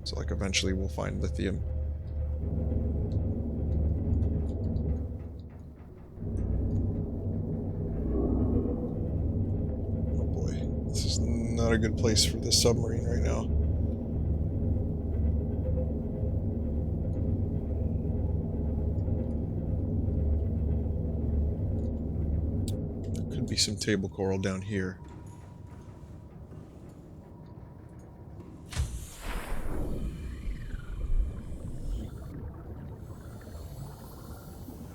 So like eventually we'll find lithium. Oh boy, this is not a good place for the submarine right now. Be some table coral down here.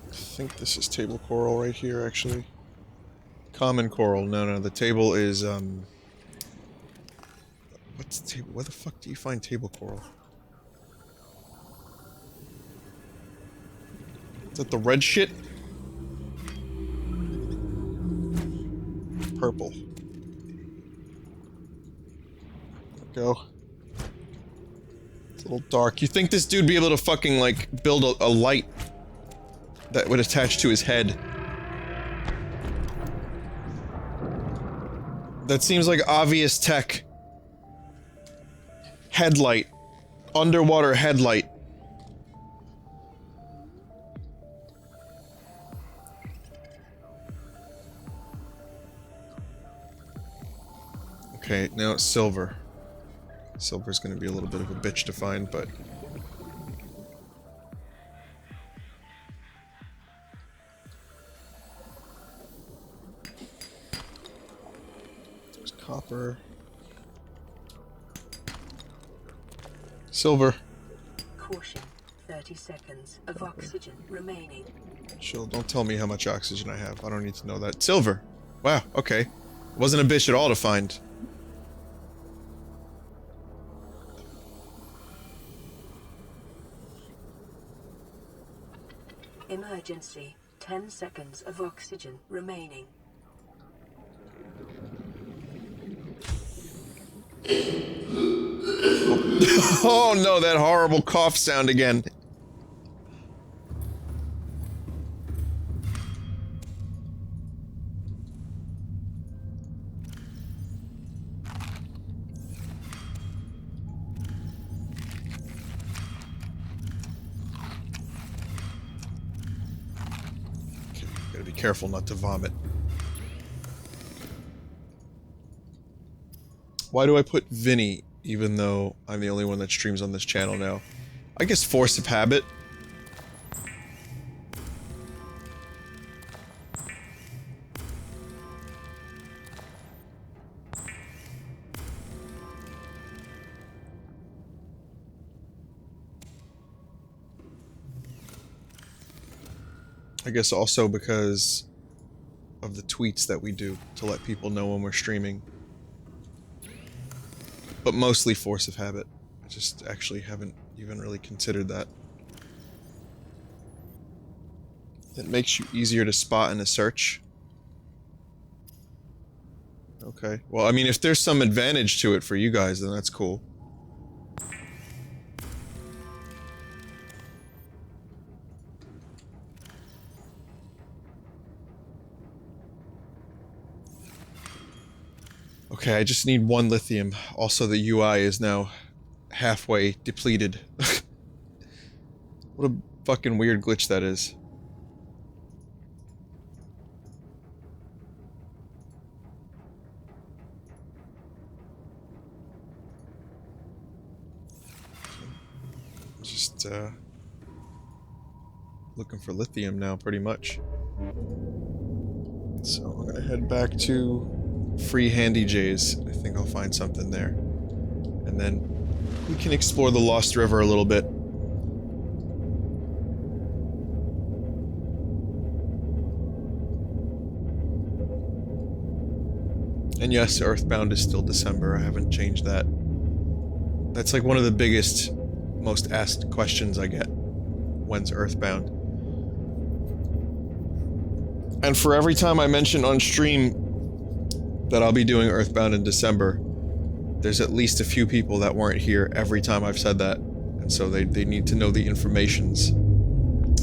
I think this is table coral right here, actually. Common coral. No, the table is, what's the table? Where the fuck do you find table coral? Is that the red shit? Purple. There we go. It's a little dark. You think this dude'd be able to fucking, like, build a light that would attach to his head? That seems like obvious tech. Headlight. Underwater headlight. Okay, now it's silver. Silver's gonna be a little bit of a bitch to find, but... There's copper. Silver. Caution. 30 seconds of oxygen remaining. Chill, don't tell me how much oxygen I have. I don't need to know that. Silver! Wow, okay. Wasn't a bitch at all to find. Emergency. 10 seconds of oxygen remaining. Oh no, that horrible cough sound again. Gotta be careful not to vomit. Why do I put Vinny, even though I'm the only one that streams on this channel now? I guess force of habit. I guess also because of the tweets that we do to let people know when we're streaming. But mostly force of habit. I just actually haven't even really considered that. It makes you easier to spot in a search. Okay. Well, I mean, if there's some advantage to it for you guys, then that's cool. Okay, I just need 1 lithium. Also, the UI is now halfway depleted. What a fucking weird glitch that is. Just, looking for lithium now, pretty much. So, I'm gonna head back to Free Handy J's. I think I'll find something there. And then we can explore the Lost River a little bit. And yes, Earthbound is still December. I haven't changed that. That's like one of the biggest, most asked questions I get. When's Earthbound? And for every time I mention on stream that I'll be doing Earthbound in December, there's at least a few people that weren't here every time I've said that. And so they need to know the informations.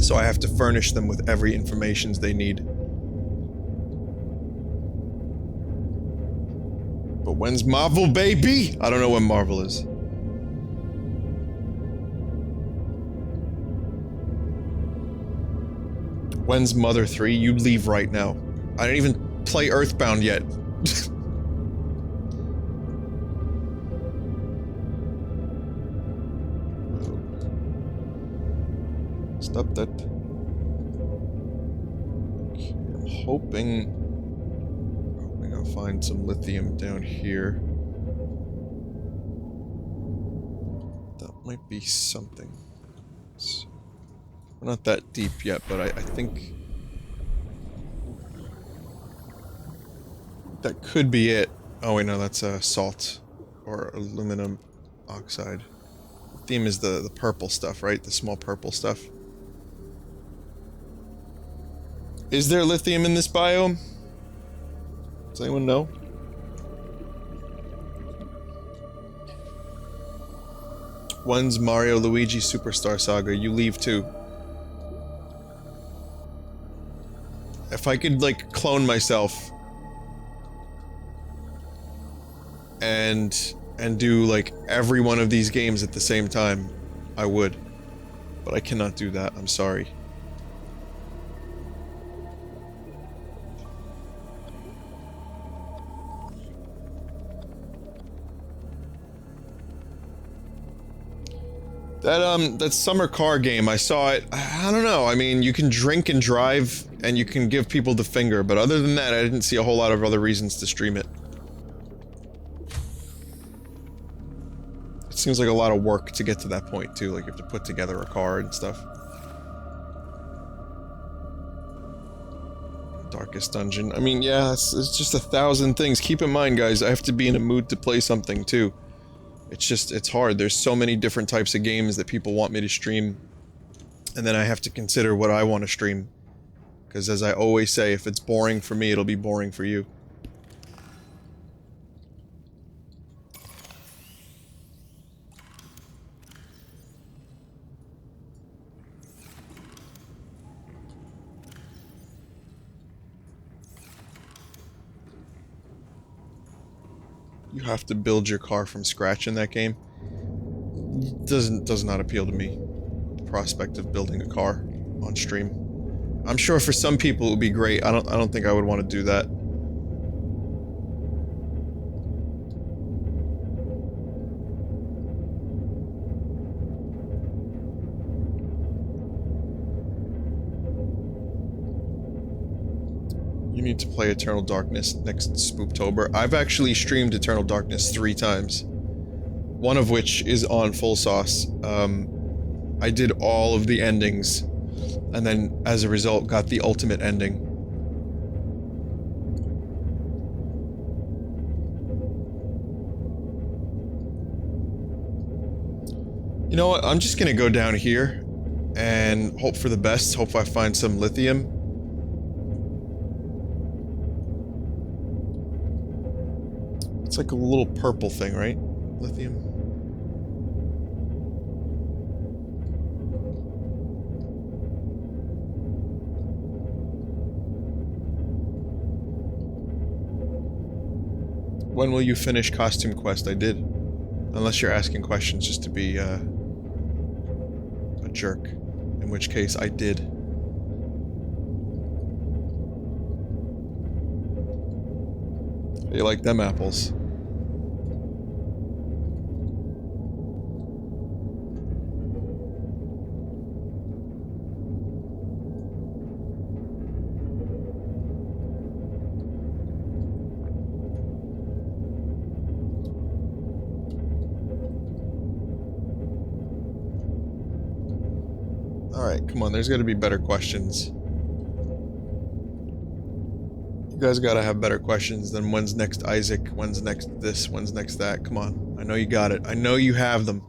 So I have to furnish them with every informations they need. But when's Marvel, baby? I don't know when Marvel is. When's Mother 3? You leave right now. I didn't even play Earthbound yet. Stop that. Okay, I'm hoping I'll find some lithium down here. That might be something. So, we're not that deep yet, but I think that could be it. Oh wait, no, that's salt or aluminum oxide. Lithium is the purple stuff, right? The small purple stuff. Is there lithium in this biome? Does anyone know? When's Mario Luigi Superstar Saga? You leave too. If I could, like, clone myself and do, like, every one of these games at the same time, I would. But I cannot do that, I'm sorry. That summer car game, I saw it. I don't know, I mean, you can drink and drive, and you can give people the finger, but other than that, I didn't see a whole lot of other reasons to stream it. It seems like a lot of work to get to that point, too, like you have to put together a car and stuff. Darkest dungeon. I mean, yeah, it's just 1,000 things. Keep in mind, guys, I have to be in a mood to play something, too. It's just, it's hard. There's so many different types of games that people want me to stream. And then I have to consider what I want to stream. Because as I always say, if it's boring for me, it'll be boring for you. You have to build your car from scratch in that game. Does not appeal to me. The prospect of building a car on stream. I'm sure for some people it would be great. I don't think I would want to do that. You need to play Eternal Darkness next Spooptober. I've actually streamed Eternal Darkness 3 times. One of which is on Full Sauce. I did all of the endings, and then, as a result, got the ultimate ending. You know what? I'm just gonna go down here and hope for the best. Hope I find some lithium. It's like a little purple thing, right? Lithium. When will you finish Costume Quest? I did. Unless you're asking questions just to be, a jerk. In which case, I did. You like them apples? Alright, come on, there's gotta be better questions. You guys gotta have better questions than when's next Isaac, when's next this, when's next that. Come on, I know you got it. I know you have them.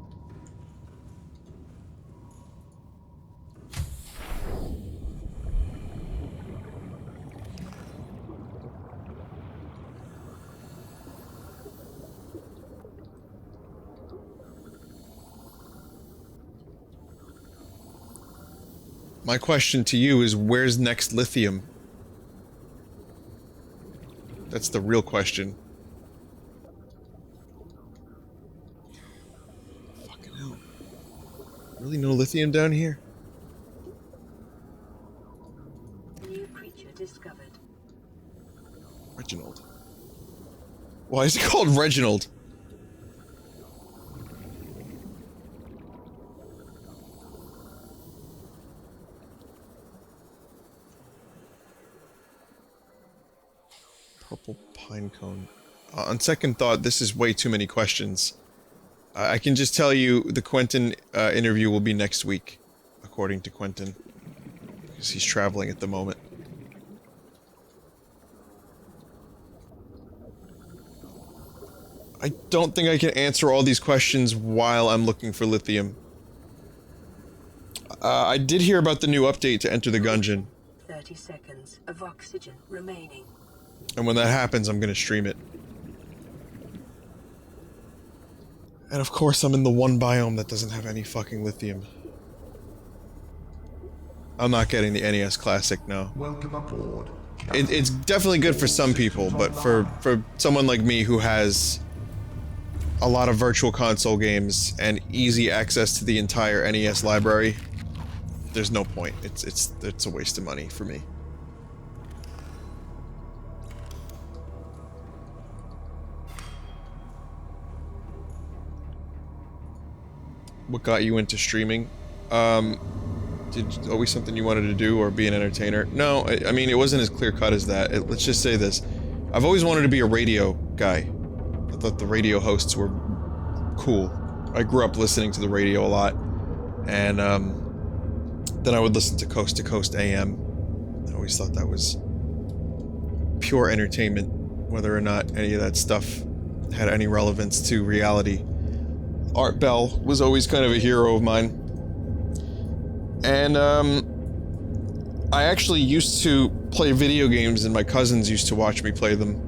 My question to you is, where's next lithium? That's the real question. Fucking hell. Really no lithium down here? New creature discovered. Reginald. Why is it called Reginald? Purple pine cone. On second thought, this is way too many questions. I can just tell you the Quentin interview will be next week, according to Quentin. Because he's traveling at the moment. I don't think I can answer all these questions while I'm looking for lithium. I did hear about the new update to Enter the Gungeon. 30 seconds of oxygen remaining. And when that happens, I'm gonna stream it. And of course, I'm in the one biome that doesn't have any fucking lithium. I'm not getting the NES Classic, no. Welcome aboard. It's definitely good for some people, but for someone like me who has a lot of virtual console games and easy access to the entire NES library, there's no point. It's a waste of money for me. What got you into streaming? Always something you wanted to do or be an entertainer? No, I mean, it wasn't as clear-cut as that. Let's just say this. I've always wanted to be a radio guy. I thought the radio hosts were cool. I grew up listening to the radio a lot. And, then I would listen to Coast AM. I always thought that was pure entertainment, whether or not any of that stuff had any relevance to reality. Art Bell was always kind of a hero of mine. And, I actually used to play video games and my cousins used to watch me play them.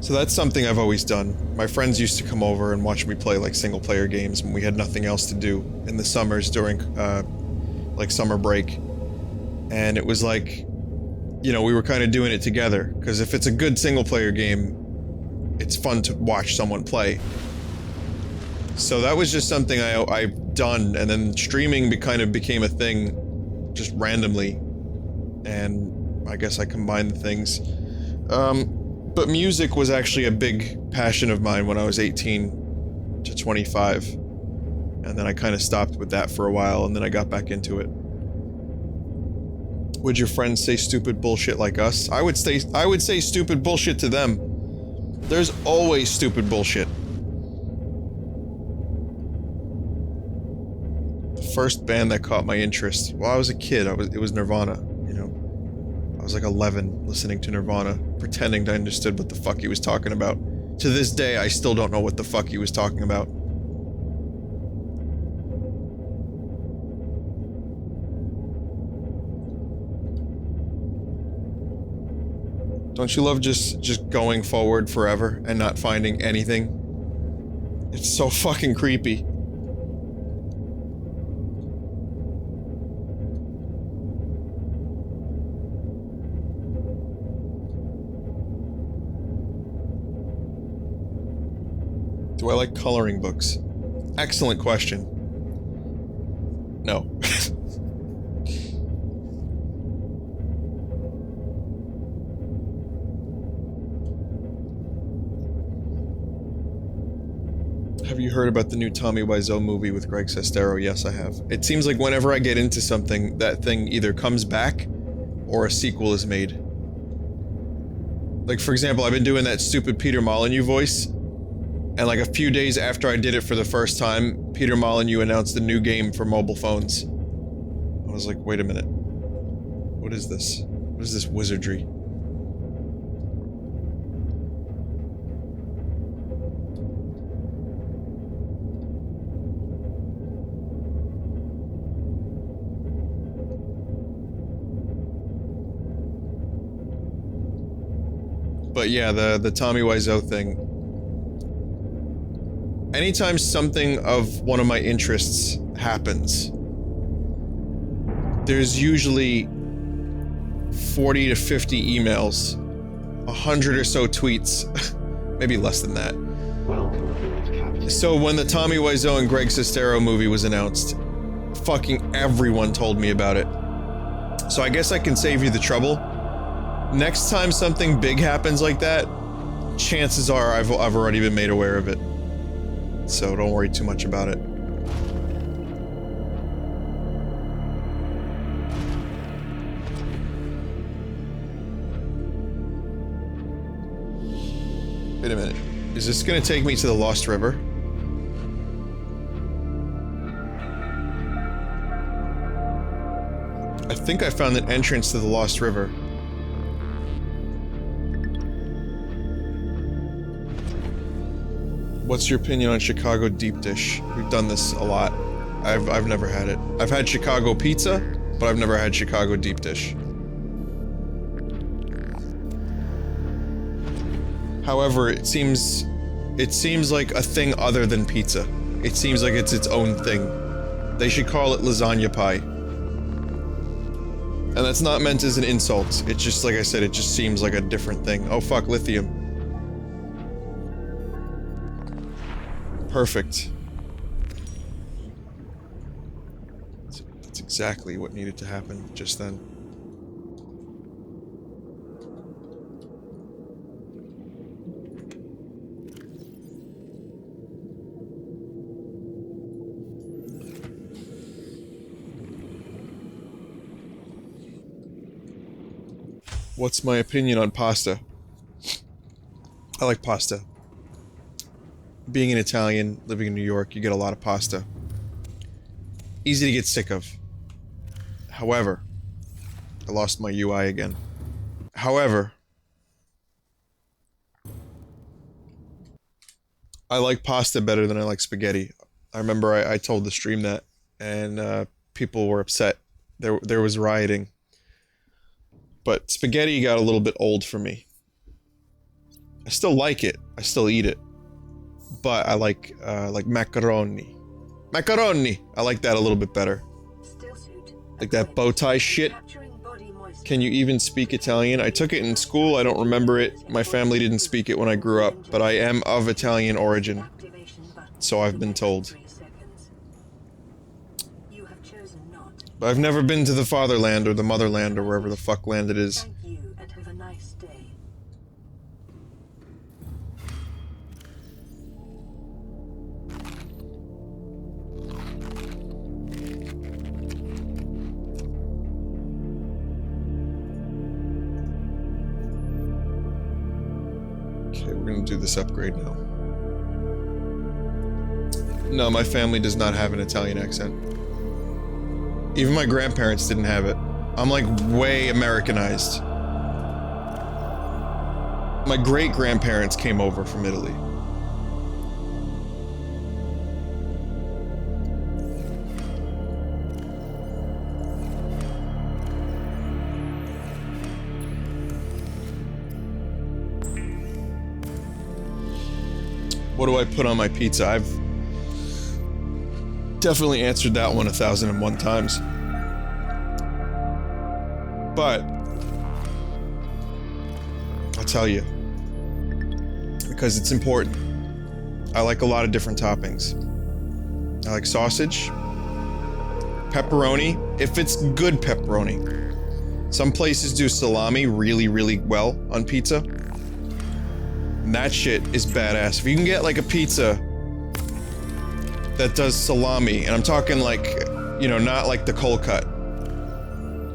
So that's something I've always done. My friends used to come over and watch me play like single-player games when we had nothing else to do in the summers during, like summer break. And it was like, you know, we were kind of doing it together. Because if it's a good single-player game, it's fun to watch someone play. So that was just something I done, and then streaming kind of became a thing just randomly, and I guess I combined the things. But music was actually a big passion of mine when I was 18 to 25, and then I kind of stopped with that for a while, and then I got back into it. Would your friends say stupid bullshit like us? I would say stupid bullshit to them. There's always stupid bullshit. The first band that caught my interest, well, I was a kid, it was Nirvana, you know. I was like 11, listening to Nirvana, pretending I understood what the fuck he was talking about. To this day, I still don't know what the fuck he was talking about. Don't you love just going forward forever and not finding anything? It's so fucking creepy. Do I like coloring books? Excellent question. No. Have you heard about the new Tommy Wiseau movie with Greg Sestero? Yes, I have. It seems like whenever I get into something, that thing either comes back, or a sequel is made. Like, for example, I've been doing that stupid Peter Molyneux voice, and like a few days after I did it for the first time, Peter Molyneux announced a new game for mobile phones. I was like, wait a minute. What is this? What is this wizardry? But yeah, the Tommy Wiseau thing. Anytime something of one of my interests happens, there's usually 40 to 50 emails, 100 or so tweets, maybe less than that. Welcome aboard, Captain. So when the Tommy Wiseau and Greg Sestero movie was announced, fucking everyone told me about it. So I guess I can save you the trouble. Next time something big happens like that, chances are I've already been made aware of it. So don't worry too much about it. Wait a minute. Is this gonna take me to the Lost River? I think I found an entrance to the Lost River. What's your opinion on Chicago deep dish? We've done this a lot. I've never had it. I've had Chicago pizza, but I've never had Chicago deep dish. However, it seems like a thing other than pizza. It seems like it's its own thing. They should call it lasagna pie. And that's not meant as an insult. It's just, like I said, it just seems like a different thing. Oh fuck, lithium. Perfect. That's exactly what needed to happen just then. What's my opinion on pasta? I like pasta. Being an Italian, living in New York, you get a lot of pasta. Easy to get sick of. However, I lost my UI again. However, I like pasta better than I like spaghetti. I remember I told the stream that, and people were upset. There was rioting. But spaghetti got a little bit old for me. I still like it. I still eat it. But I like macaroni. Macaroni! I like that a little bit better. Like that bow tie shit. Can you even speak Italian? I took it in school, I don't remember it. My family didn't speak it when I grew up, but I am of Italian origin. So I've been told. But I've never been to the fatherland or the motherland or wherever the fuck land it is. Thank you and have a nice day. Okay, we're gonna do this upgrade now. No, my family does not have an Italian accent. Even my grandparents didn't have it. I'm like way Americanized. My great-grandparents came over from Italy. What do I put on my pizza? I've definitely answered that one 1,001 times. But I'll tell you, because it's important. I like a lot of different toppings. I like sausage, pepperoni, if it's good pepperoni. Some places do salami really, really well on pizza. And that shit is badass. If you can get like a pizza that does salami, and I'm talking like, you know, not like the cold cut.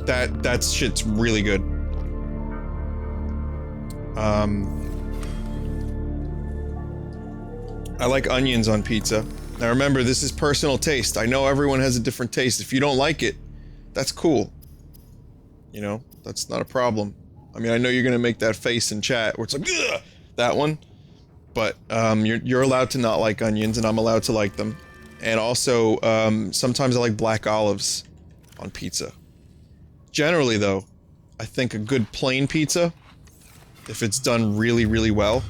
That shit's really good. I like onions on pizza. Now remember, this is personal taste. I know everyone has a different taste. If you don't like it, that's cool. You know, that's not a problem. I mean, I know you're gonna make that face in chat where it's like, ugh, that one. But, you're allowed to not like onions, and I'm allowed to like them. And also, sometimes I like black olives on pizza. Generally, though, I think a good plain pizza, if it's done really, really well,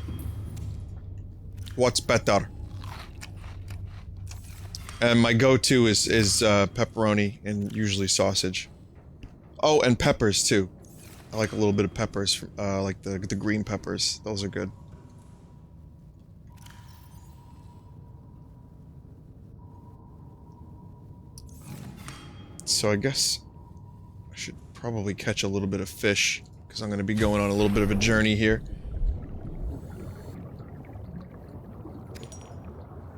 what's better? And my go-to is pepperoni and usually sausage. Oh, and peppers, too. I like a little bit of peppers, like the green peppers. Those are good. So I guess I should probably catch a little bit of fish, because I'm going to be going on a little bit of a journey here.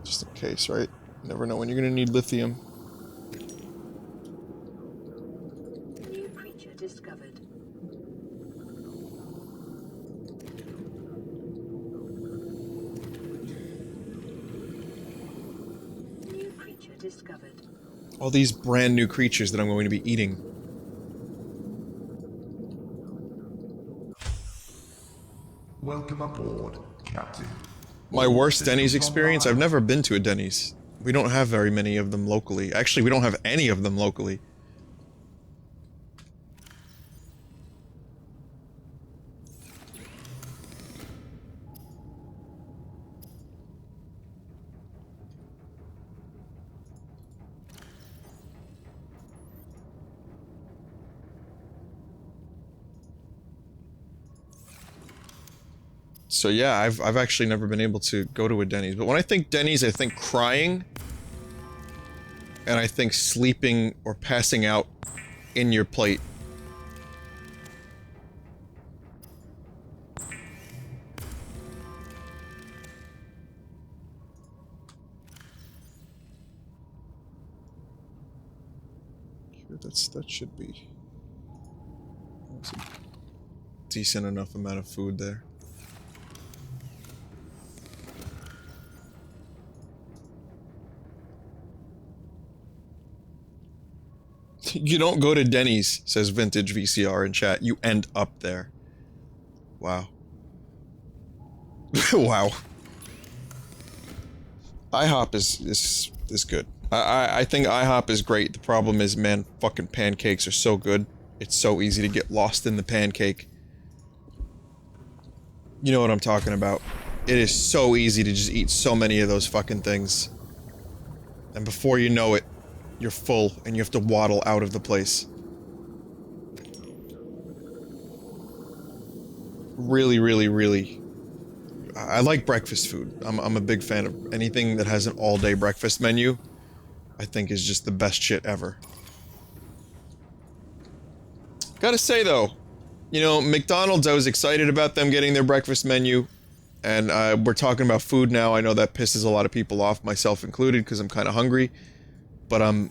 Just in case, right? You never know when you're going to need lithium. New creature discovered. New creature discovered. All these brand new creatures that I'm going to be eating. Welcome aboard, Captain. My worst Denny's experience? I've never been to a Denny's. We don't have very many of them locally. Actually, we don't have any of them locally. So yeah, I've actually never been able to go to a Denny's. But when I think Denny's, I think crying. And I think sleeping or passing out in your plate. That should be... That's a decent enough amount of food there. You don't go to Denny's, says Vintage VCR in chat. You end up there. Wow. Wow. IHOP is good. I think IHOP is great. The problem is, man, fucking pancakes are so good. It's so easy to get lost in the pancake. You know what I'm talking about. It is so easy to just eat so many of those fucking things. And before you know it, you're full, and you have to waddle out of the place. Really, really, really... I like breakfast food. I'm a big fan of anything that has an all-day breakfast menu. I think is just the best shit ever. Gotta say though, you know, McDonald's, I was excited about them getting their breakfast menu, and we're talking about food now. I know that pisses a lot of people off, myself included, because I'm kind of hungry, but I'm,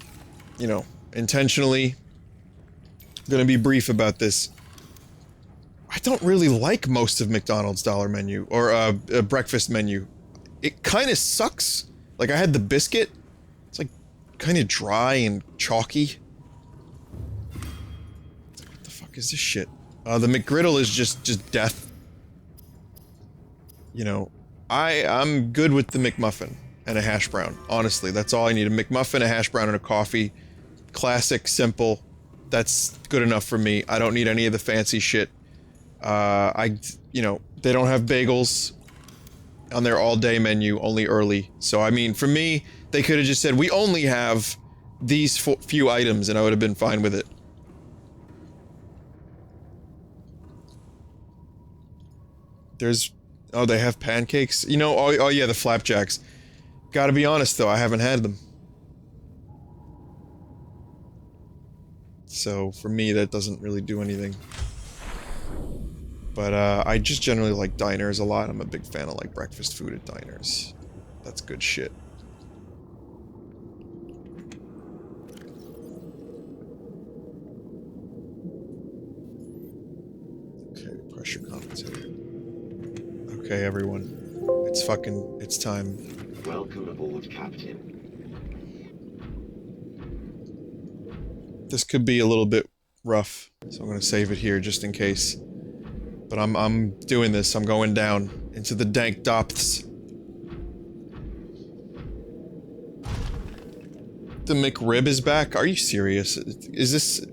you know, intentionally gonna be brief about this. I don't really like most of McDonald's dollar menu, or breakfast menu. It kind of sucks. Like, I had the biscuit. It's like kind of dry and chalky. What the fuck is this shit? The McGriddle is just death. You know, I'm good with the McMuffin and a hash brown. Honestly, that's all I need. A McMuffin, a hash brown, and a coffee. Classic, simple. That's good enough for me. I don't need any of the fancy shit. You know, they don't have bagels on their all-day menu, only early. So, I mean, for me, they could have just said, we only have these few items, and I would have been fine with it. There's... Oh, they have pancakes? You know, oh yeah, the flapjacks. Gotta be honest, though, I haven't had them. So, for me, that doesn't really do anything. But, I just generally like diners a lot. I'm a big fan of, like, breakfast food at diners. That's good shit. Okay, pressure compensator. Okay, everyone. It's time. Welcome aboard, Captain. This could be a little bit rough, so I'm gonna save it here just in case. But I'm doing this. I'm going down into the dank depths. The McRib is back? Are you serious? Is this...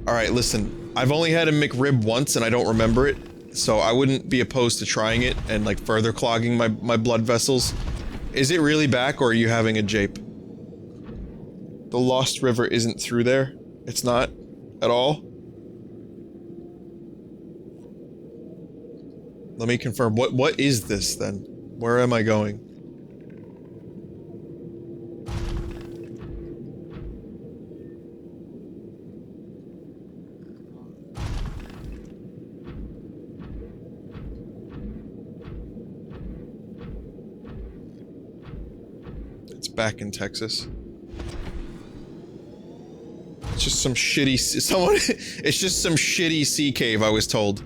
Alright, listen. I've only had a McRib once and I don't remember it, so I wouldn't be opposed to trying it and, like, further clogging my blood vessels. Is it really back, or are you having a jape? The Lost River isn't through there? It's not? At all? Let me confirm. What is this, then? Where am I going? It's back in Texas. It's just some shitty... It's just some shitty sea cave, I was told.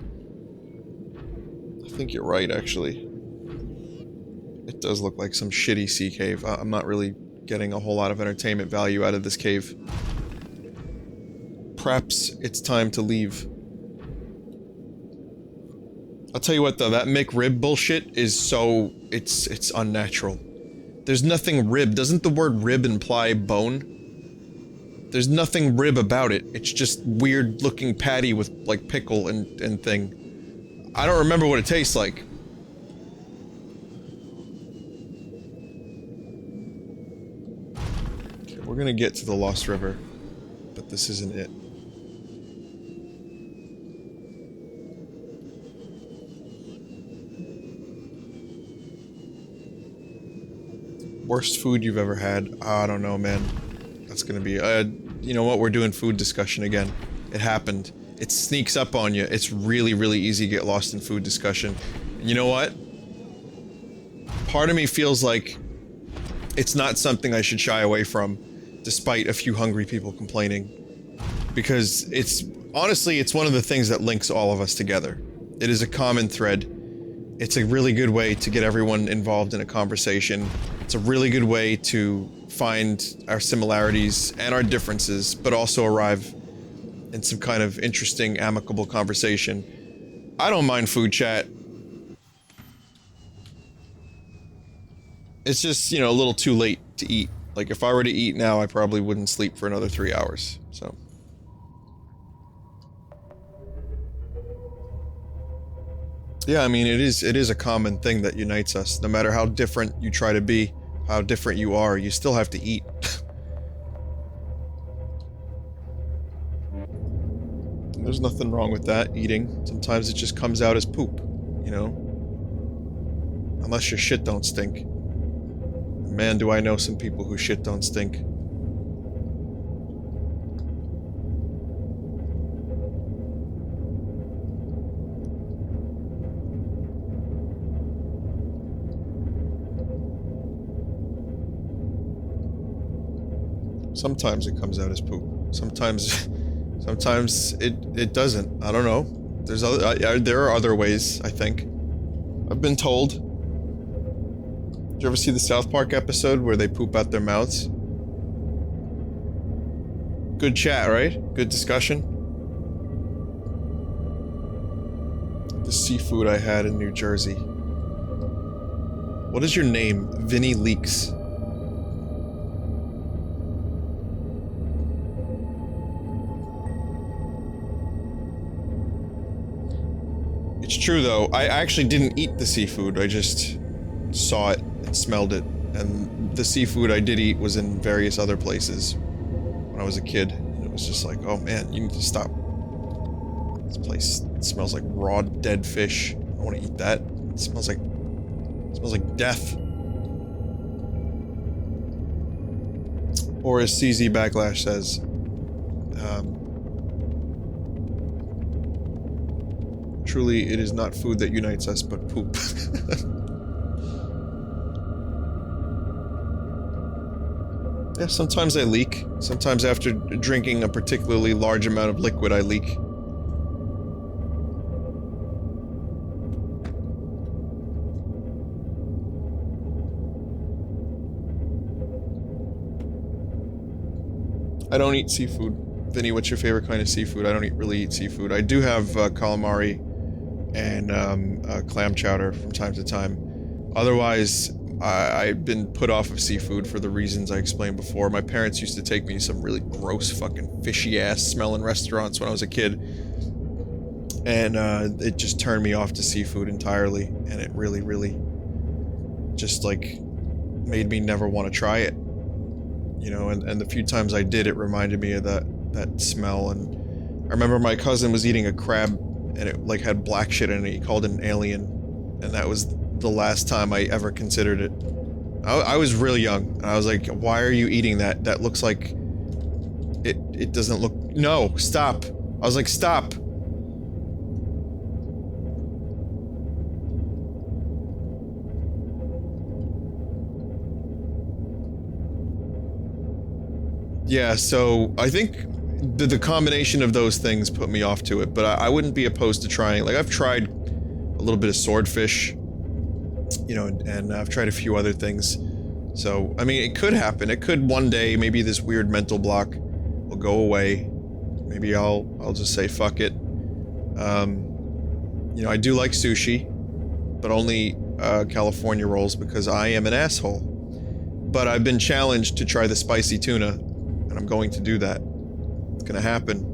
I think you're right, actually. It does look like some shitty sea cave. I'm not really getting a whole lot of entertainment value out of this cave. Perhaps it's time to leave. I'll tell you what, though, that McRib bullshit is so... It's unnatural. There's nothing rib. Doesn't the word rib imply bone? There's nothing rib about it. It's just weird-looking patty with, like, pickle and thing. I don't remember what it tastes like. Okay, we're gonna get to the Lost River, but this isn't it. Worst food you've ever had? I don't know, man. That's gonna be, you know what? We're doing food discussion again. It happened. It sneaks up on you. It's really, really easy to get lost in food discussion. And you know what? Part of me feels like it's not something I should shy away from, despite a few hungry people complaining. Because it's, honestly, it's one of the things that links all of us together. It is a common thread. It's a really good way to get everyone involved in a conversation. It's a really good way to find our similarities and our differences, but also arrive in some kind of interesting, amicable conversation. I don't mind food chat. It's just, you know, a little too late to eat. Like, if I were to eat now, I probably wouldn't sleep for another 3 hours, so. Yeah, I mean, it is a common thing that unites us. No matter how different you try to be, how different you are, you still have to eat. There's nothing wrong with that, eating. Sometimes it just comes out as poop, you know? Unless your shit don't stink. Man, do I know some people whose shit don't stink. Sometimes it comes out as poop. Sometimes, sometimes it doesn't. I don't know. There's other. There are other ways. I think. I've been told. Did you ever see the South Park episode where they poop out their mouths? Good chat, right? Good discussion. The seafood I had in New Jersey. What is your name? Vinny Leaks. It's true though, I actually didn't eat the seafood, I just saw it and smelled it. And the seafood I did eat was in various other places when I was a kid. And it was just like, oh man, you need to stop. This place smells like raw dead fish. I don't want to eat that. It smells like death. Or as CZ Backlash says, truly, it is not food that unites us, but poop. Yeah, sometimes I leak. Sometimes after drinking a particularly large amount of liquid, I leak. I don't eat seafood. Vinny, what's your favorite kind of seafood? I don't really eat seafood. I do have calamari and clam chowder from time to time. Otherwise, I've been put off of seafood for the reasons I explained before. My parents used to take me to some really gross fucking fishy-ass smelling restaurants when I was a kid. And it just turned me off to seafood entirely. And it really, really just like made me never want to try it. You know, and the few times I did, it reminded me of that smell. And I remember my cousin was eating a crab and it like had black shit in it. He called it an alien. And that was the last time I ever considered it. I was really young, and I was like, why are you eating that? That looks like... It doesn't look... No, stop! I was like, stop! Yeah, so I think the combination of those things put me off to it, but I wouldn't be opposed to trying. Like, I've tried a little bit of swordfish, you know, and I've tried a few other things. So, I mean, it could happen. It could one day, maybe this weird mental block will go away. Maybe I'll just say fuck it. You know, I do like sushi, but only California rolls because I am an asshole. But I've been challenged to try the spicy tuna, and I'm going to do that. It's gonna happen.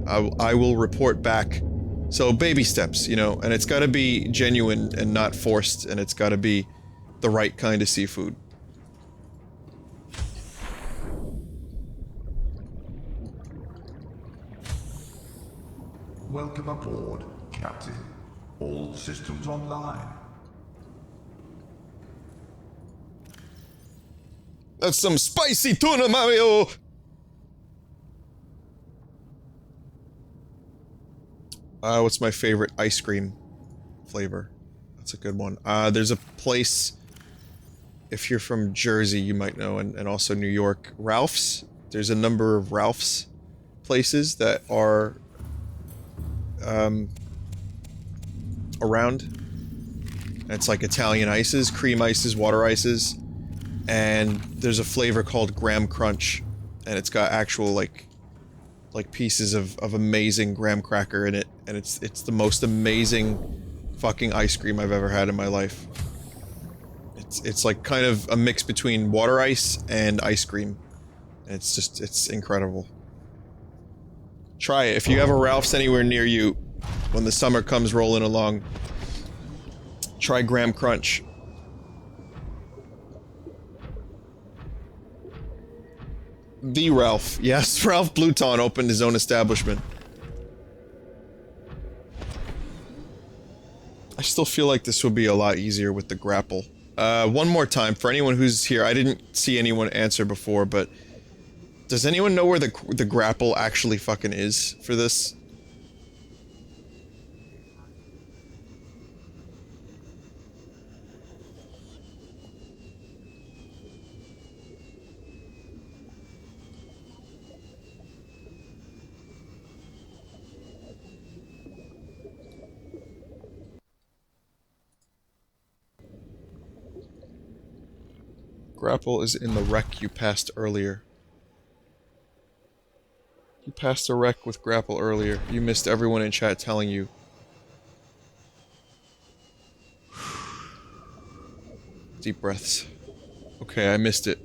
I will report back. So baby steps, you know, and it's gotta be genuine and not forced, and it's gotta be the right kind of seafood. Welcome aboard, Captain. All systems online. That's some spicy tuna, Mario! What's my favorite ice cream flavor? That's a good one. There's a place, if you're from Jersey, you might know, and also New York, Ralph's. There's a number of Ralph's places that are, around. And it's like Italian ices, cream ices, water ices, and there's a flavor called Graham Crunch, and it's got actual, like pieces of amazing graham cracker in it, and it's the most amazing fucking ice cream I've ever had in my life. It's like kind of a mix between water ice and ice cream. And it's incredible. Try it. If you have a Ralph's anywhere near you, when the summer comes rolling along, try Graham Crunch. The Ralph. Yes, Ralph Bluton opened his own establishment. I still feel like this would be a lot easier with the grapple. One more time, for anyone who's here, I didn't see anyone answer before, but... Does anyone know where the grapple actually fucking is for this? Grapple is in the wreck you passed earlier. You passed a wreck with grapple earlier. You missed everyone in chat telling you. Deep breaths. Okay, I missed it.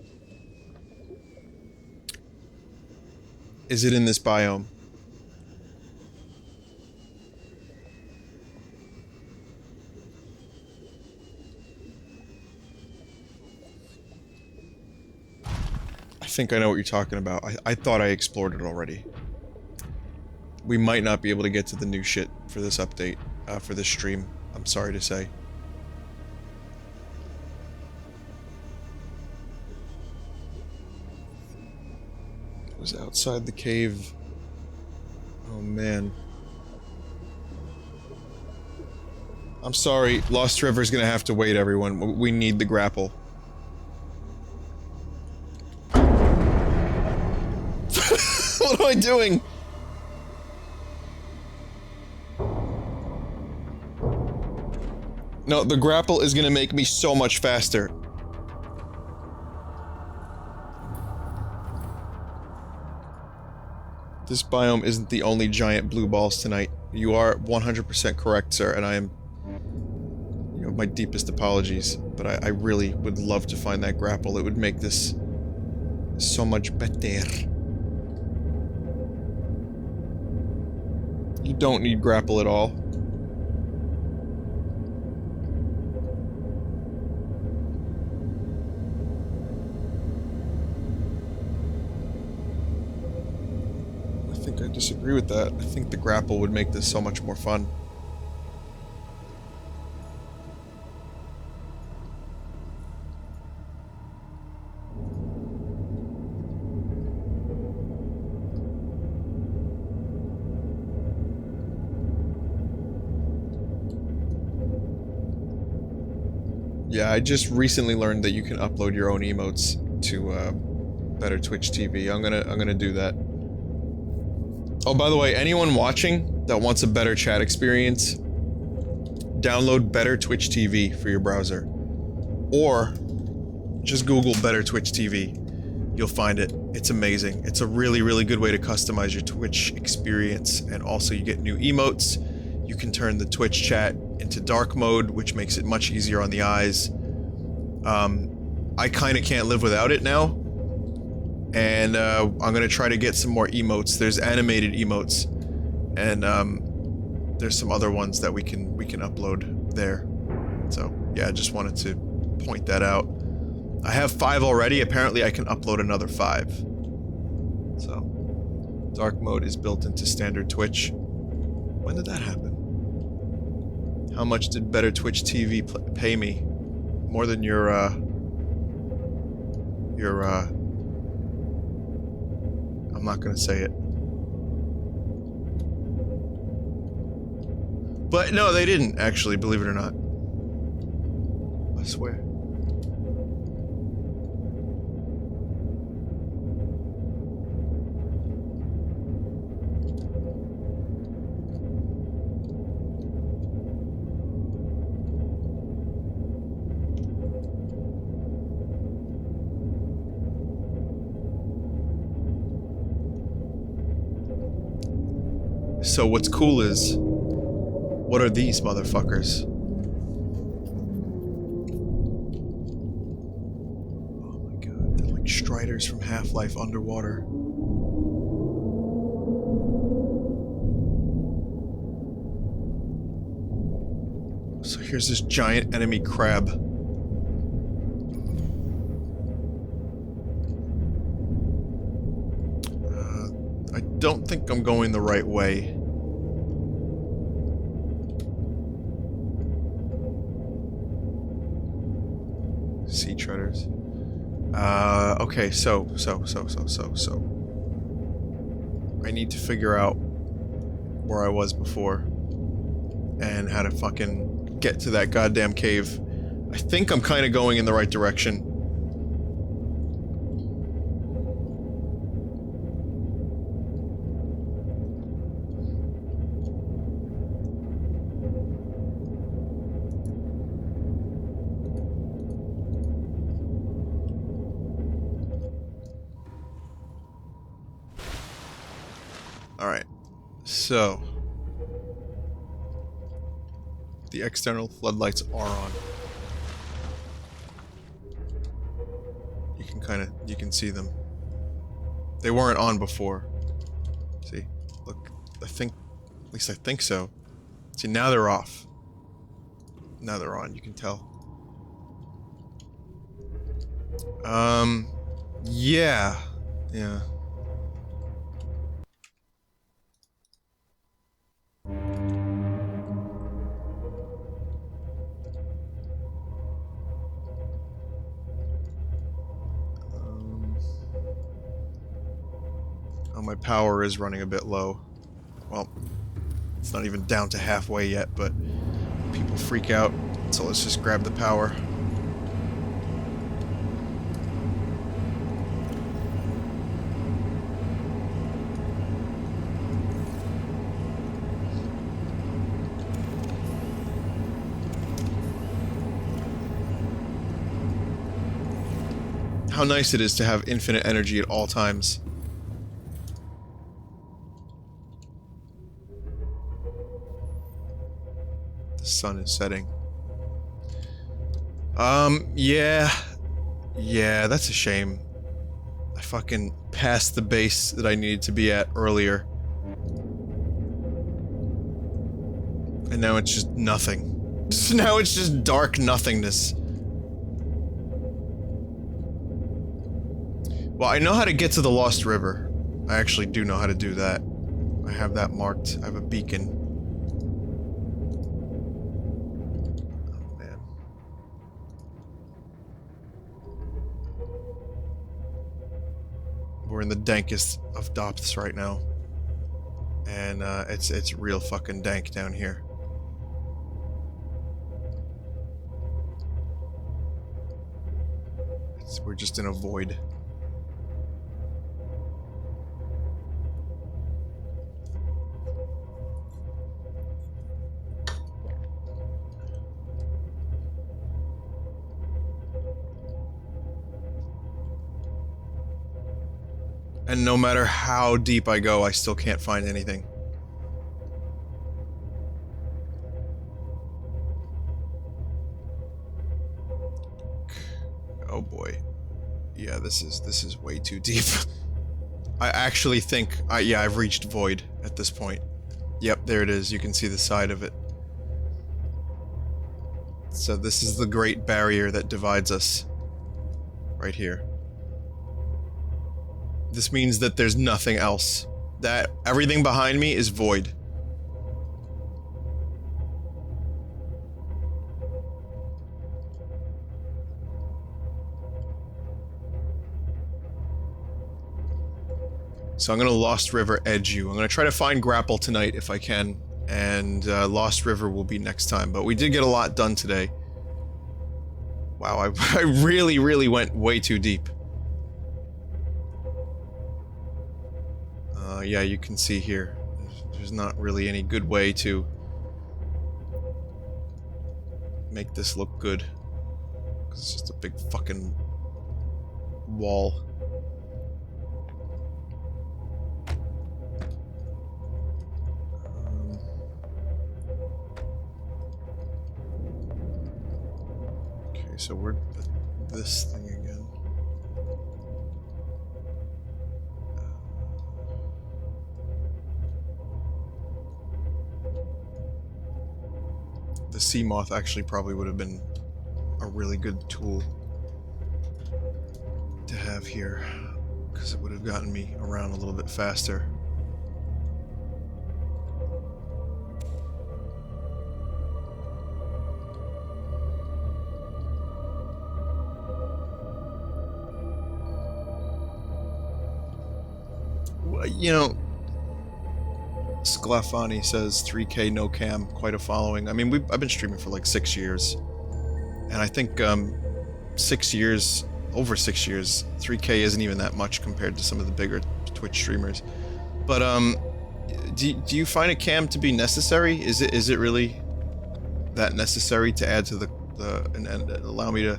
Is it in this biome? I think I know what you're talking about. I thought I explored it already. We might not be able to get to the new shit for this update, for this stream. I'm sorry to say. It was outside the cave. Oh man. I'm sorry, Lost River's gonna have to wait, everyone. We need the grapple. What am I doing? No, the grapple is gonna make me so much faster. This biome isn't the only giant blue balls tonight. You are 100% correct, sir, and I am... You know, my deepest apologies, but I really would love to find that grapple. It would make this so much better. You don't need grapple at all. I think I disagree with that. I think the grapple would make this so much more fun. Yeah, I just recently learned that you can upload your own emotes to Better Twitch TV. I'm gonna do that. Oh, by the way, anyone watching that wants a better chat experience, download Better Twitch TV for your browser, or just Google Better Twitch TV. You'll find it. It's amazing. It's a really, really good way to customize your Twitch experience, and also you get new emotes. You can turn the Twitch chat into dark mode, which makes it much easier on the eyes. I kind of can't live without it now, and I'm gonna try to get some more emotes. There's animated emotes, and there's some other ones that we can upload there. So yeah, I just wanted to point that out. I have 5 already. Apparently, I can upload another 5. So dark mode is built into standard Twitch. When did that happen? How much did Better Twitch TV pay me? More than your I'm not gonna say it. But no, they didn't, actually, believe it or not. I swear. So what's cool is, what are these motherfuckers? Oh my god, they're like Striders from Half-Life underwater. So here's this giant enemy crab. I don't think I'm going the right way. Sea treaders. Okay, so. I need to figure out where I was before and how to fucking get to that goddamn cave. I think I'm kind of going in the right direction. Alright. So. The external floodlights are on. You can see them. They weren't on before. See? Look, at least I think so. See, now they're off. Now they're on, you can tell. Yeah. Yeah. Oh, my power is running a bit low. Well, it's not even down to halfway yet, but people freak out, so let's just grab the power. How nice it is to have infinite energy at all times. The sun is setting. Yeah. Yeah, that's a shame. I fucking passed the base that I needed to be at earlier. And now it's just nothing. Now it's just dark nothingness. Well, I know how to get to the Lost River. I actually do know how to do that. I have that marked. I have a beacon. Oh, man. We're in the dankest of depths right now. And, it's real fucking dank down here. We're just in a void. And no matter how deep I go, I still can't find anything. Oh boy. Yeah, this is way too deep. I actually think yeah, I've reached void at this point. Yep, there it is. You can see the side of it. So this is the great barrier that divides us. Right here. This means that there's nothing else. That everything behind me is void. So I'm gonna Lost River edge you. I'm gonna try to find grapple tonight if I can, and Lost River will be next time. But we did get a lot done today. Wow, I really went way too deep. Yeah, you can see here. There's not really any good way to make this look good. 'Cause it's just a big fucking wall. Okay, so we're at this thing again. The sea moth actually probably would have been a really good tool to have here, because it would have gotten me around a little bit faster. Well, you know, Sclafani says 3K no cam, quite a following. I mean, I've been streaming for like 6 years, and I think 6 years, over 6 years, 3K isn't even that much compared to some of the bigger Twitch streamers. But do you find a cam to be necessary? Is it really that necessary to add to the and allow me to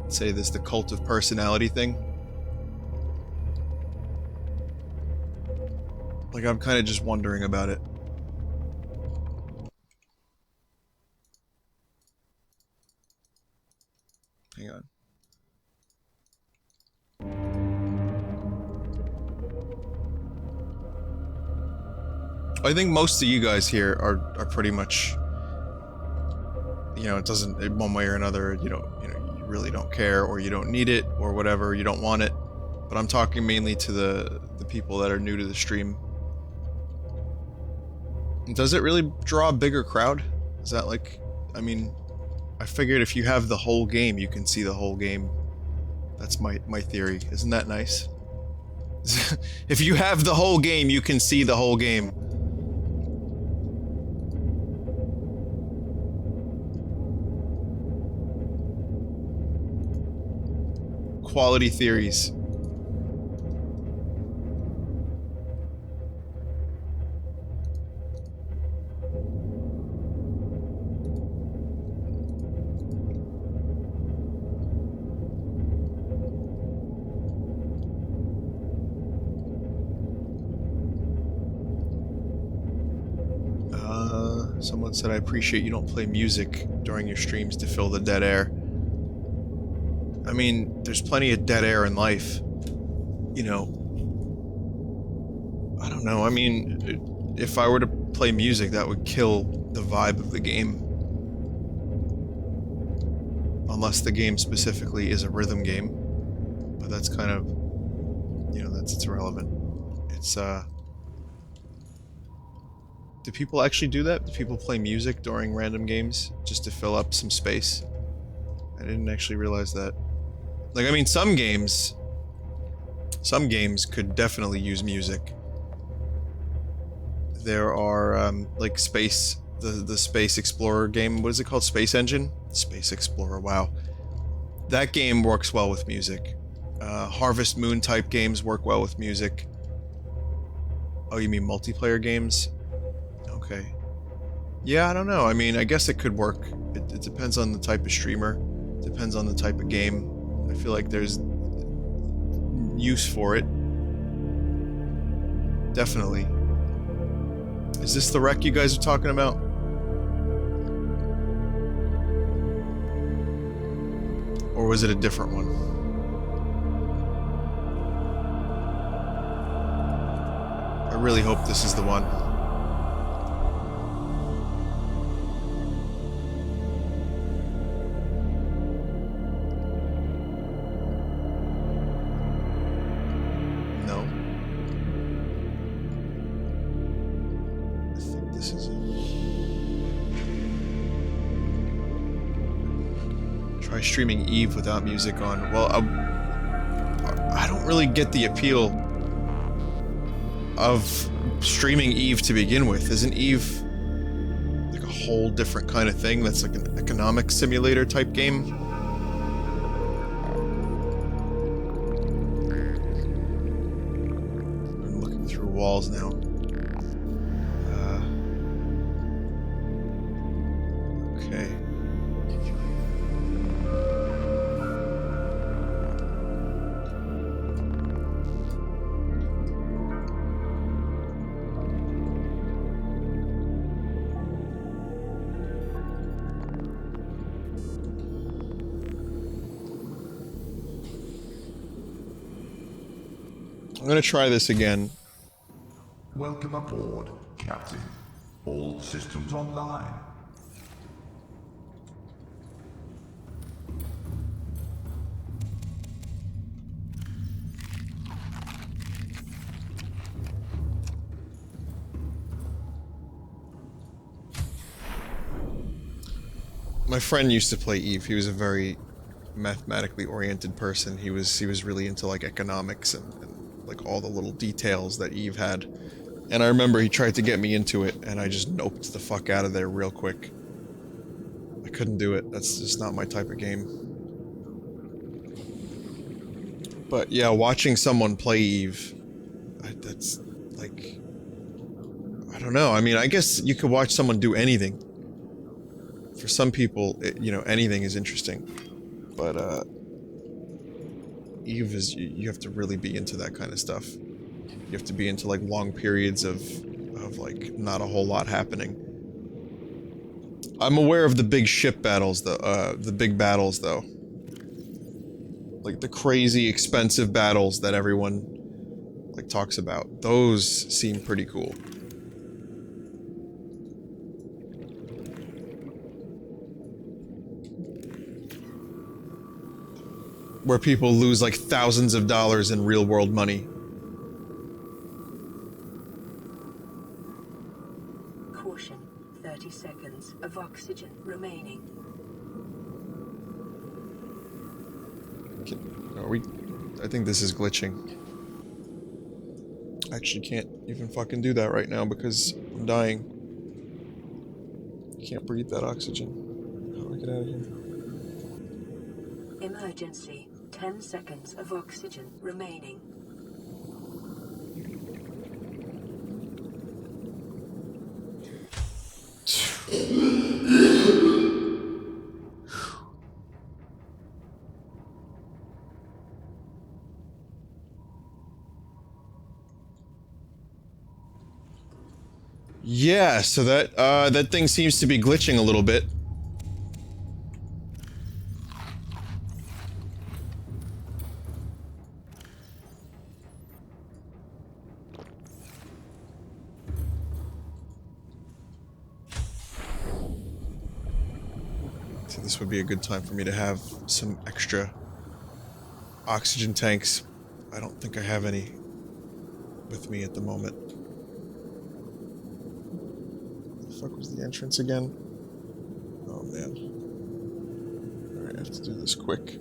say this, the cult of personality thing? Like, I'm kind of just wondering about it. Hang on. I think most of you guys here are pretty much, you know, it doesn't, one way or another, you really don't care, or you don't need it, or whatever, you don't want it. But I'm talking mainly to the people that are new to the stream. Does it really draw a bigger crowd? Is that like, I mean, I figured if you have the whole game, you can see the whole game. That's my theory. Isn't that nice? If you have the whole game, you can see the whole game. Quality theories. Someone said, I appreciate you don't play music during your streams to fill the dead air. I mean, there's plenty of dead air in life. You know, I don't know. I mean, if I were to play music, that would kill the vibe of the game. Unless the game specifically is a rhythm game. But that's kind of, you know, it's irrelevant. It's, do people actually do that? Do people play music during random games just to fill up some space? I didn't actually realize that. Like, I mean, some games could definitely use music. There are, like the Space Explorer game, what is it called? Space Engine? Space Explorer, wow. That game works well with music. Harvest Moon type games work well with music. Oh, you mean multiplayer games? Okay. Yeah, I don't know. I mean, I guess it could work. It depends on the type of streamer. Depends on the type of game. I feel like there's use for it. Definitely. Is this the wreck you guys are talking about? Or was it a different one? I really hope this is the one. Streaming Eve without music on. Well, I don't really get the appeal of streaming Eve to begin with. Isn't Eve like a whole different kind of thing that's like an economic simulator type game? I'm looking through walls now. Okay. I'm gonna try this again. Welcome aboard, Captain. All systems online. My friend used to play Eve. He was a very mathematically oriented person. He was really into like economics and like all the little details that Eve had. And I remember he tried to get me into it, and I just noped the fuck out of there real quick. I couldn't do it. That's just not my type of game. But yeah, watching someone play Eve, that's like, I don't know. I mean, I guess you could watch someone do anything. For some people, you know, anything is interesting. But Eve is, you have to really be into that kind of stuff. You have to be into like long periods of like not a whole lot happening. I'm aware of the big ship battles though, the big battles though. Like the crazy expensive battles that everyone like talks about. Those seem pretty cool. Where people lose like thousands of dollars in real world money. Caution, 30 seconds of oxygen remaining. Are we... I think this is glitching. I actually can't even fucking do that right now because I'm dying. Can't breathe that oxygen. How do I get out of here? Emergency, 10 seconds of oxygen remaining. Yeah, so that thing seems to be glitching a little bit. So this would be a good time for me to have some extra oxygen tanks. I don't think I have any with me at the moment. Where the fuck was the entrance again? Oh man. Alright, I have to do this quick.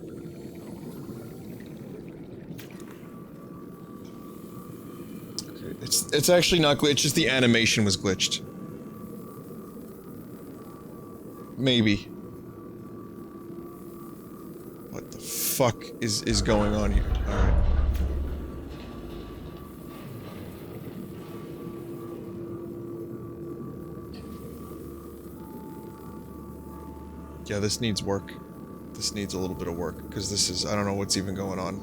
Okay, it's actually not glitched, it's just the animation was glitched. Maybe. What the fuck is going on here? Alright. Yeah, this needs work. This needs a little bit of work, because this is... I don't know what's even going on.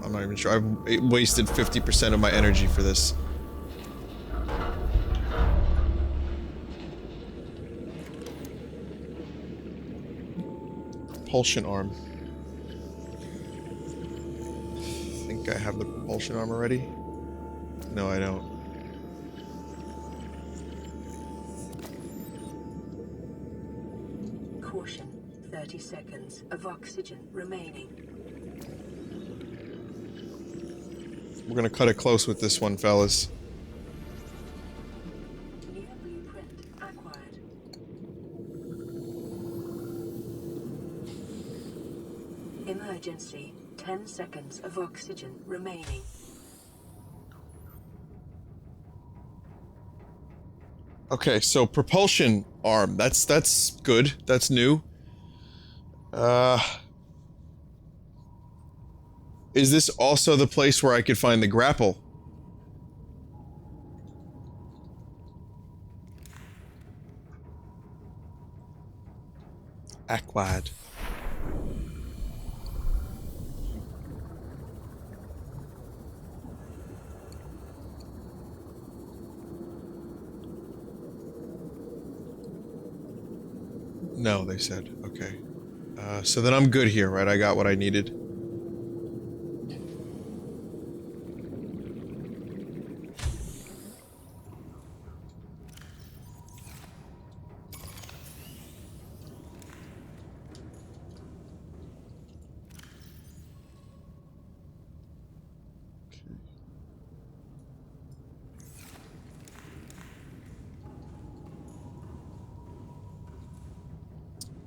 I'm not even sure. I've wasted 50% of my energy for this. Propulsion arm. I think I have the propulsion arm already. No, I don't. Caution, 30 seconds of oxygen remaining. We're gonna cut it close with this one, fellas. New blueprint acquired. Emergency, 10 seconds of oxygen remaining. Okay, so propulsion arm. That's good. That's new. Is this also the place where I could find the grapple? Aquad. No, they said. Okay. So then I'm good here, right? I got what I needed.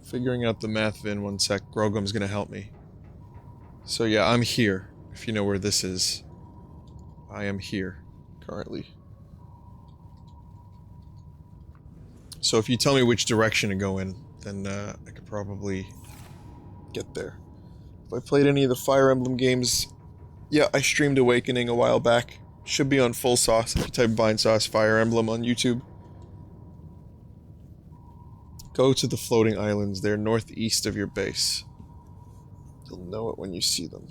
Figuring out the math, Vin, one sec. Grogum's gonna help me. So yeah, I'm here. If you know where this is. I am here, currently. So if you tell me which direction to go in, then I could probably get there. If I played any of the Fire Emblem games, yeah, I streamed Awakening a while back. Should be on Full Sauce if you type Vinesauce Fire Emblem on YouTube. Go to the floating islands. They're northeast of your base. You'll know it when you see them.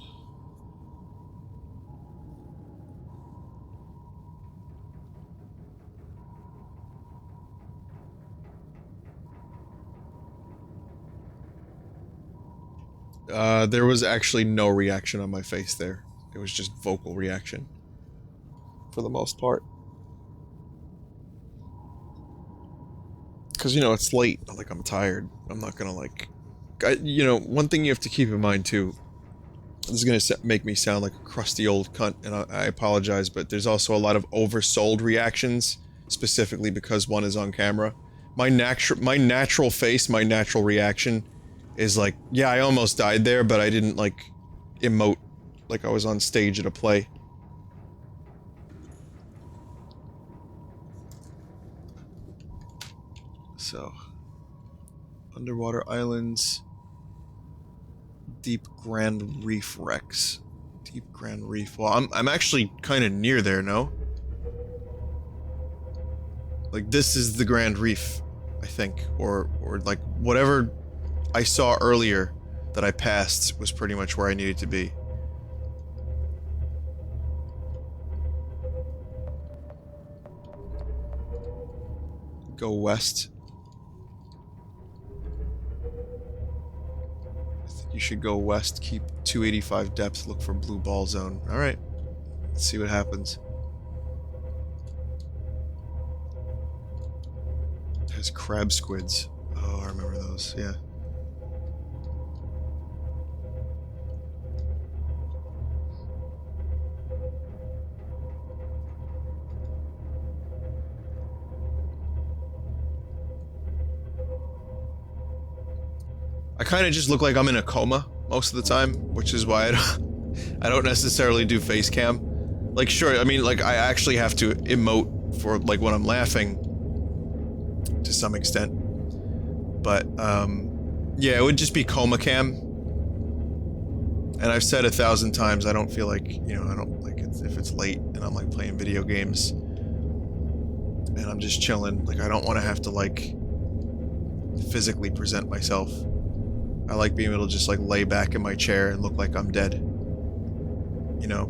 There was actually no reaction on my face there. It was just vocal reaction. For the most part. Because, you know, it's late. Like, I'm tired. I'm not gonna, like... you know, one thing you have to keep in mind, too... This is gonna make me sound like a crusty old cunt, and I apologize, but there's also a lot of oversold reactions, specifically because one is on camera. My natural face, my natural reaction is like, yeah, I almost died there, but I didn't, like, emote like I was on stage at a play. So, underwater islands, deep Grand Reef wrecks. Deep Grand Reef. Well, I'm actually kind of near there, no? Like, this is the Grand Reef, I think, or like whatever I saw earlier that I passed was pretty much where I needed to be. Go west. You should go west, keep 285 depth, look for blue ball zone. Alright. Let's see what happens. It has crab squids. Oh, I remember those, yeah. I kind of just look like I'm in a coma most of the time, which is why I don't necessarily do face cam. Like, sure, I mean, like, I actually have to emote for, like, when I'm laughing, to some extent. But, yeah, it would just be coma cam. And I've said 1,000 times, I don't feel like, you know, I don't, like, if it's late and I'm, like, playing video games, and I'm just chilling, like, I don't want to have to, like, physically present myself. I like being able to just, like, lay back in my chair and look like I'm dead. You know?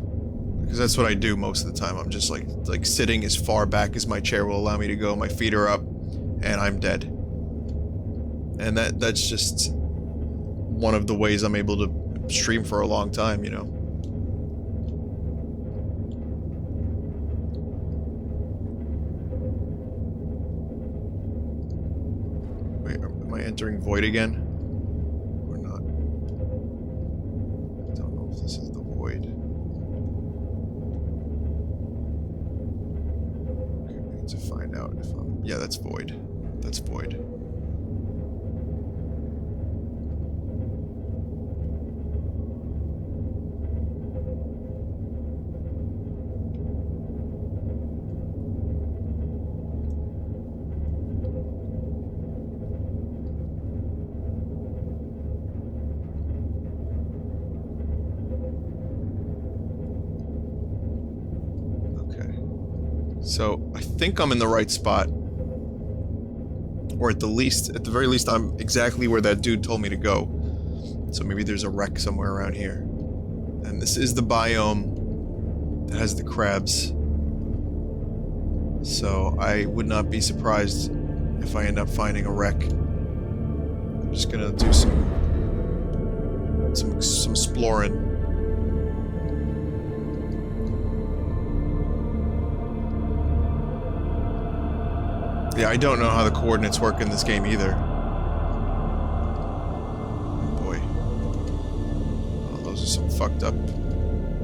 Because that's what I do most of the time. I'm just, like sitting as far back as my chair will allow me to go. My feet are up, and I'm dead. And that's just one of the ways I'm able to stream for a long time, you know? Wait, am I entering Void again? This is the void. Okay, we need to find out if I'm... Yeah, that's void. That's void. So, I think I'm in the right spot. Or at the very least, I'm exactly where that dude told me to go. So maybe there's a wreck somewhere around here. And this is the biome that has the crabs. So, I would not be surprised if I end up finding a wreck. I'm just gonna do some exploring. Yeah, I don't know how the coordinates work in this game either. Oh boy. Oh, those are some fucked up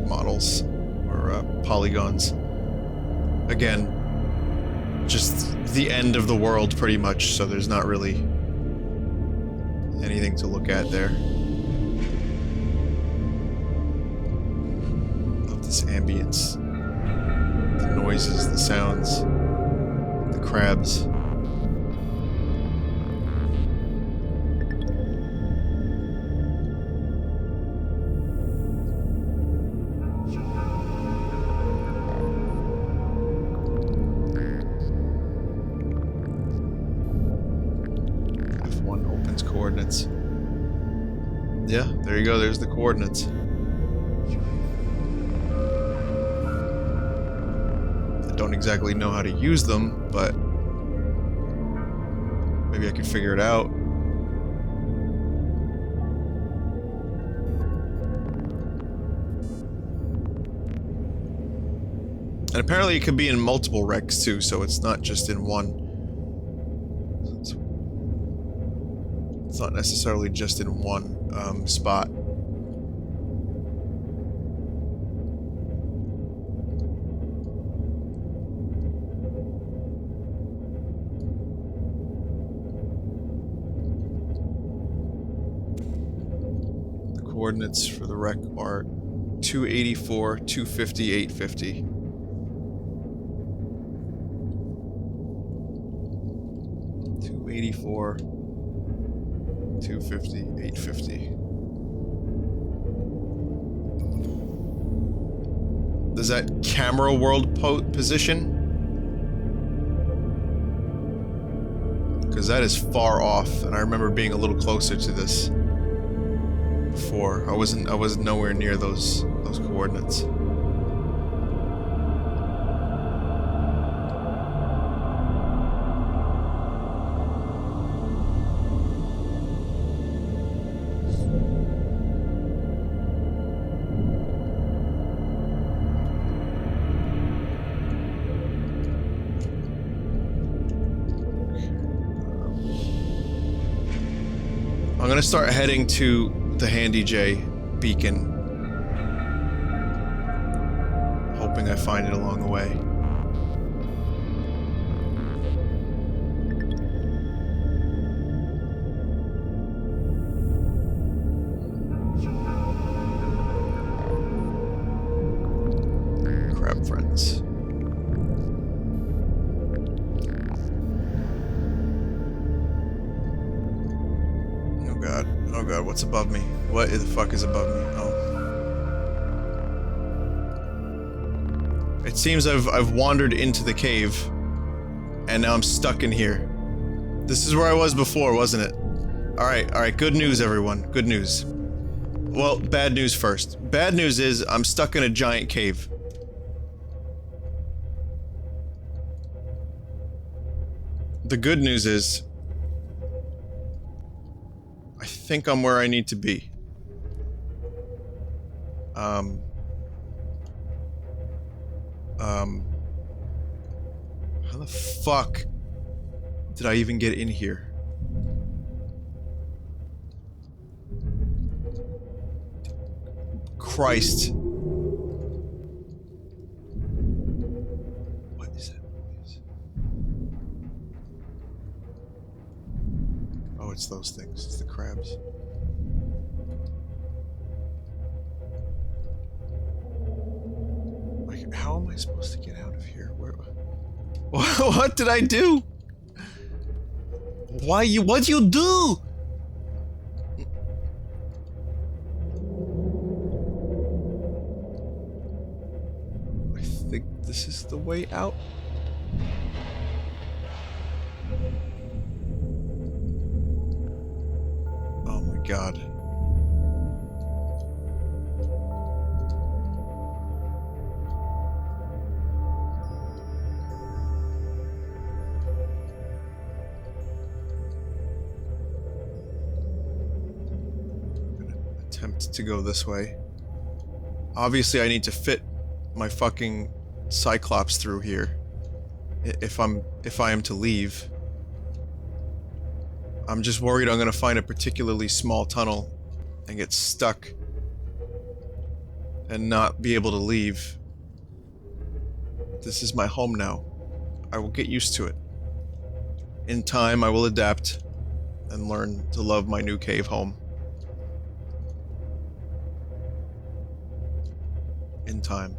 models. Or, polygons. Again, just the end of the world, pretty much, so there's not really anything to look at there. Love this ambience. The noises, the sounds. Crabs. F1 opens coordinates. Yeah, there you go, there's the coordinates. Don't exactly know how to use them, but maybe I can figure it out. And apparently it could be in multiple wrecks too, so it's not just in one. It's not necessarily just in one spot. The coordinates for the wreck are 284, 250, 850. 284, 250, 850. Is that camera world position? Because that is far off, and I remember being a little closer to this before. I wasn't nowhere near those coordinates. I'm gonna start heading to the Handy J beacon. Hoping I find it along the way. Crab friends. Oh god, what's above me? What the fuck is above me? Oh. It seems I've wandered into the cave, and now I'm stuck in here. This is where I was before, wasn't it? Alright, good news everyone, good news. Well, bad news first. Bad news is, I'm stuck in a giant cave. The good news is, I think I'm where I need to be. How the fuck did I even get in here? Christ. What is that noise? Oh, it's those things. It's the crabs. Like, how am I supposed to get out of here? Where? What did I do? What'd you do? I think this is the way out. Oh my god. Attempt to go this way. Obviously, I need to fit my fucking Cyclops through here. If I am to leave. I'm just worried I'm gonna find a particularly small tunnel and get stuck and not be able to leave. This is my home now. I will get used to it. In time, I will adapt and learn to love my new cave home. In time.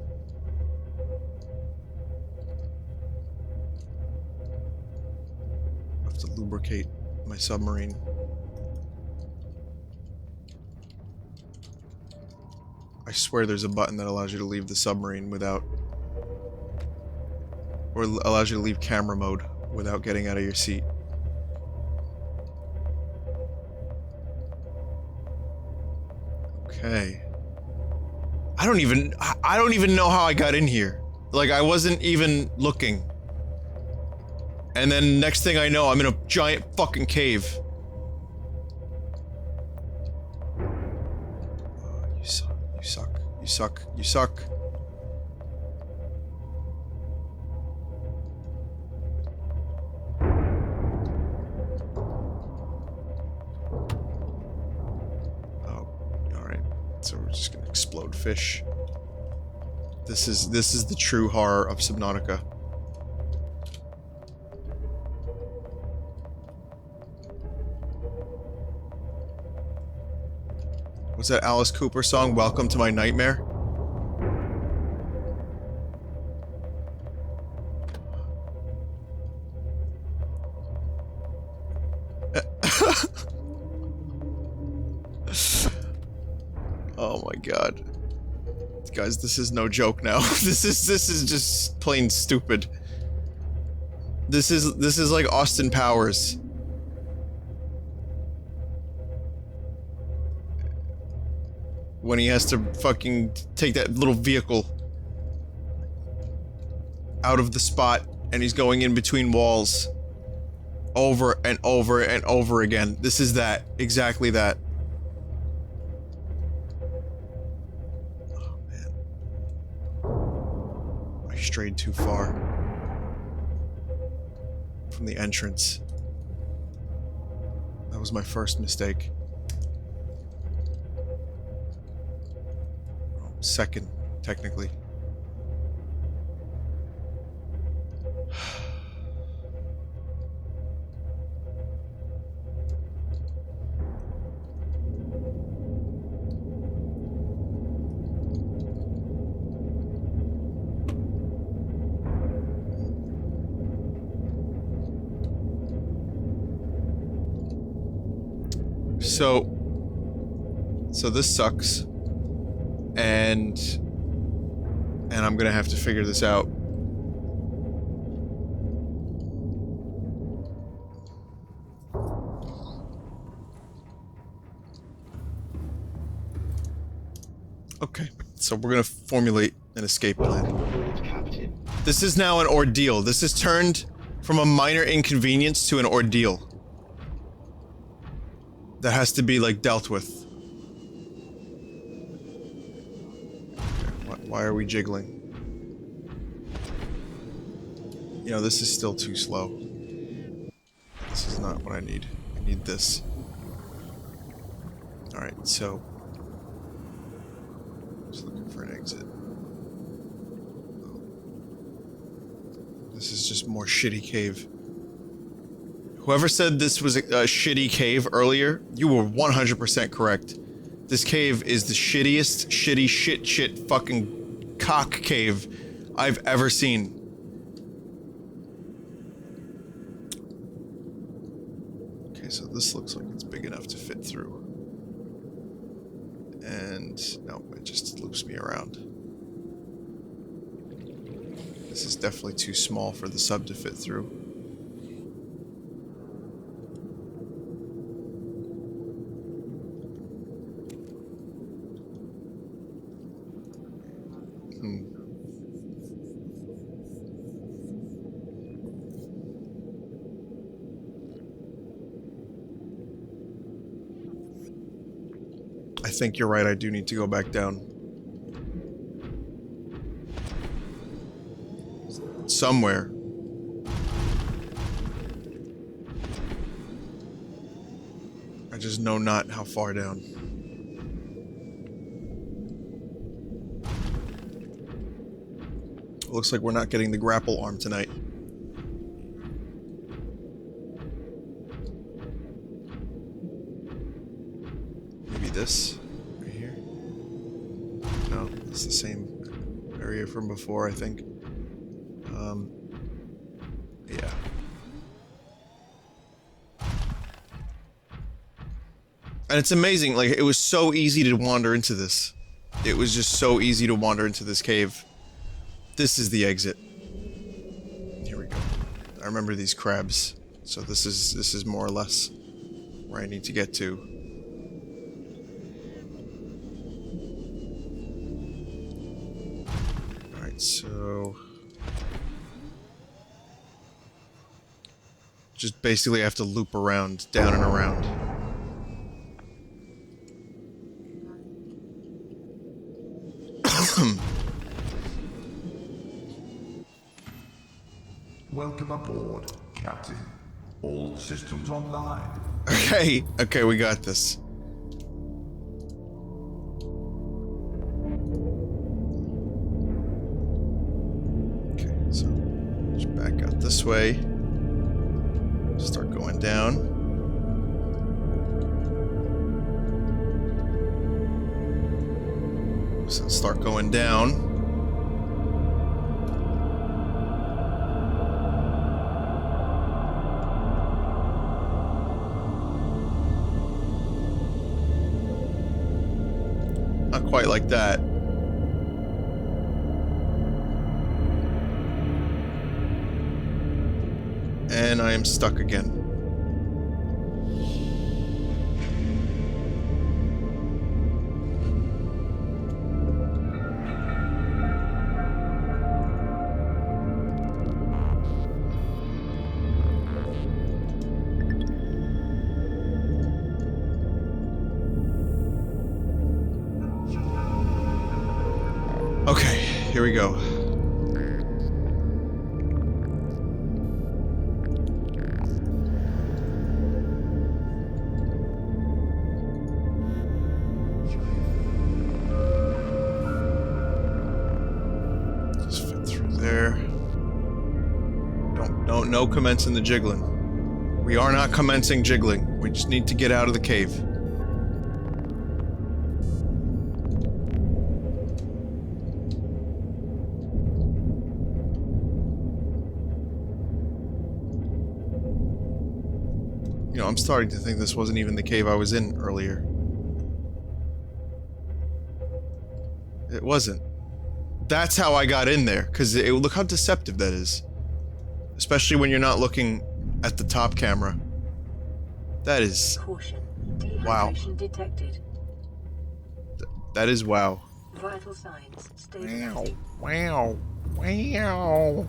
I have to lubricate my submarine. I swear there's a button that allows you to leave the submarine without... or allows you to leave camera mode without getting out of your seat. Okay. I don't even know how I got in here. Like, I wasn't even looking. And then next thing I know, I'm in a giant fucking cave. Oh, you suck. You suck. You suck. You suck. just gonna explode fish. This is the true horror of Subnautica. Was that Alice Cooper song, Welcome to My Nightmare? Oh my god. Guys, this is no joke now. This is just plain stupid. This is like Austin Powers. When he has to fucking take that little vehicle out of the spot and he's going in between walls over and over and over again. This is that. Exactly that. Oh, man. I strayed too far from the entrance. That was my first mistake. Second, technically. So this sucks. And I'm gonna have to figure this out. Okay, so we're gonna formulate an escape plan. Captain. This is now an ordeal. This has turned from a minor inconvenience to an ordeal that has to be, like, dealt with. Why are we jiggling? You know, this is still too slow. This is not what I need. I need this. Alright, so... just looking for an exit. This is just more shitty cave. Whoever said this was a shitty cave earlier, you were 100% correct. This cave is the shittiest, shit fucking cock cave I've ever seen. Okay, so this looks like it's big enough to fit through. And no, it just loops me around. This is definitely too small for the sub to fit through. I think you're right, I do need to go back down. Somewhere. I just know not how far down. It looks like we're not getting the grapple arm tonight. Maybe this right here. No, it's the same area from before, I think. Yeah. And it's amazing, like, it was so easy to wander into this. It was just so easy to wander into this cave. This is the exit. Here we go. I remember these crabs. So this is more or less where I need to get to. Alright, so... just basically have to loop around, down and around. Welcome aboard, Captain. All systems online. Okay, we got this. way. Start going down. So start going down. Not quite like that. And I am stuck again. Okay, here we go. Just fit through there. Don't no commencing the jiggling. We are not commencing jiggling. We just need to get out of the cave. You know, I'm starting to think this wasn't even the cave I was in earlier. It wasn't. That's how I got in there, because look how deceptive that is. Especially when you're not looking at the top camera. That is... Caution. Wow. Dehydration detected. That is wow. Vital signs stabilizing. Wow. Wow.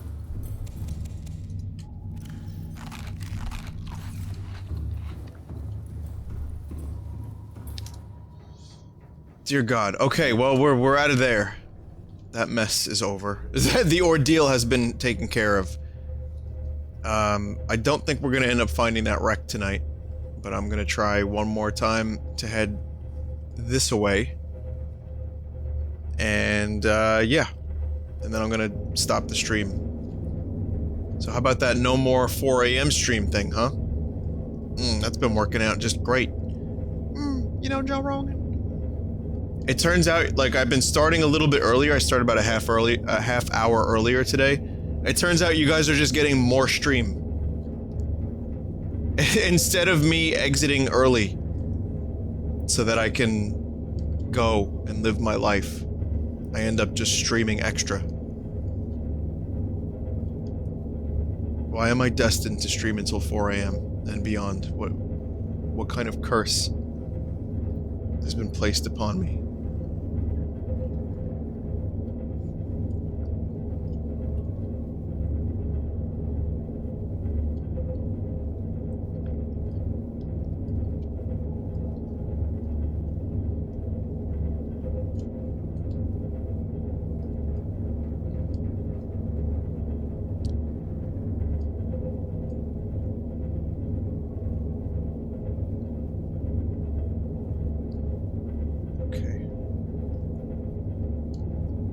Dear God. Okay, well, we're out of there. That mess is over. The ordeal has been taken care of. I don't think we're gonna end up finding that wreck tonight, but I'm gonna try one more time to head this way. And, yeah. And then I'm gonna stop the stream. So how about that no more 4 AM stream thing, huh? That's been working out just great. You know, Joe Rogan. It turns out, like, I've been starting a little bit earlier. I started about a half hour earlier today. It turns out you guys are just getting more stream. Instead of me exiting early so that I can go and live my life, I end up just streaming extra. Why am I destined to stream until 4 AM and beyond? What kind of curse has been placed upon me?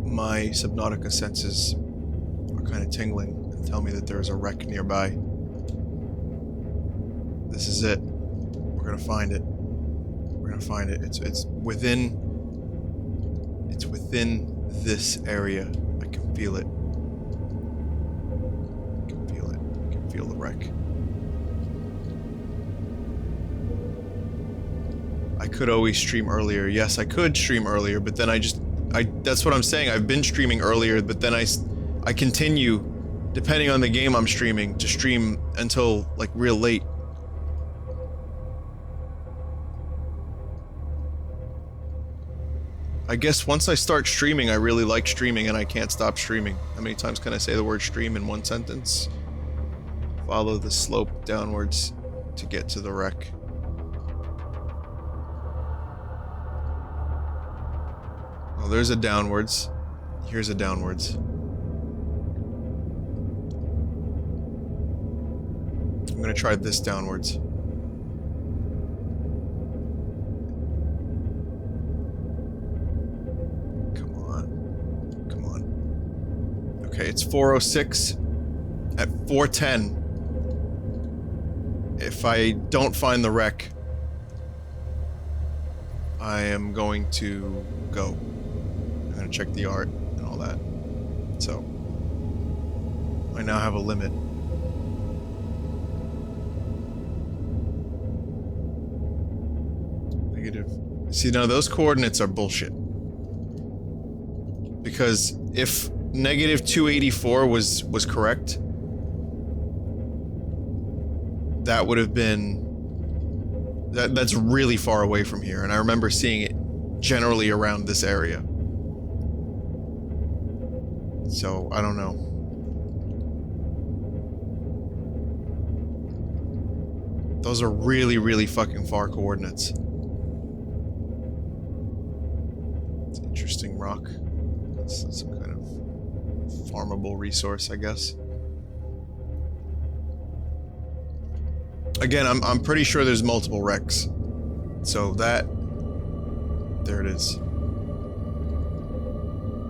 My Subnautica senses are kind of tingling and tell me that there's a wreck nearby. This is it. We're gonna find it. We're gonna find it. It's within this area. I can feel it. I can feel it. I can feel the wreck. I could always stream earlier. Yes, I could stream earlier, but then that's what I'm saying. I've been streaming earlier, but then I continue, depending on the game I'm streaming, to stream until, like, real late. I guess once I start streaming, I really like streaming and I can't stop streaming. How many times can I say the word stream in one sentence? Follow the slope downwards to get to the wreck. Well, there's a downwards. Here's a downwards. I'm gonna try this downwards. Come on. Come on. Okay, it's 406. at 4:10. If I don't find the wreck, I am going to go. I'm gonna check the art and all that. So, I now have a limit. Negative. See, now those coordinates are bullshit. Because if negative 284 was correct, that would have been... That's really far away from here, and I remember seeing it generally around this area. So, I don't know. Those are really, really fucking far coordinates. It's an interesting rock. It's some kind of farmable resource, I guess. Again, I'm pretty sure there's multiple wrecks. So that... There it is.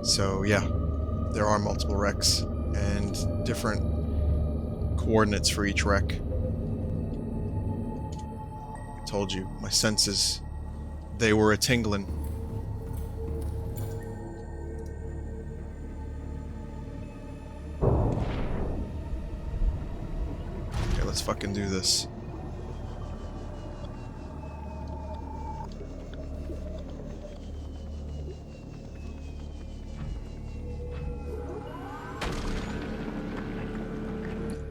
So, yeah. There are multiple wrecks. And different coordinates for each wreck. I told you, my senses, they were a-tingling. Okay, let's fucking do this.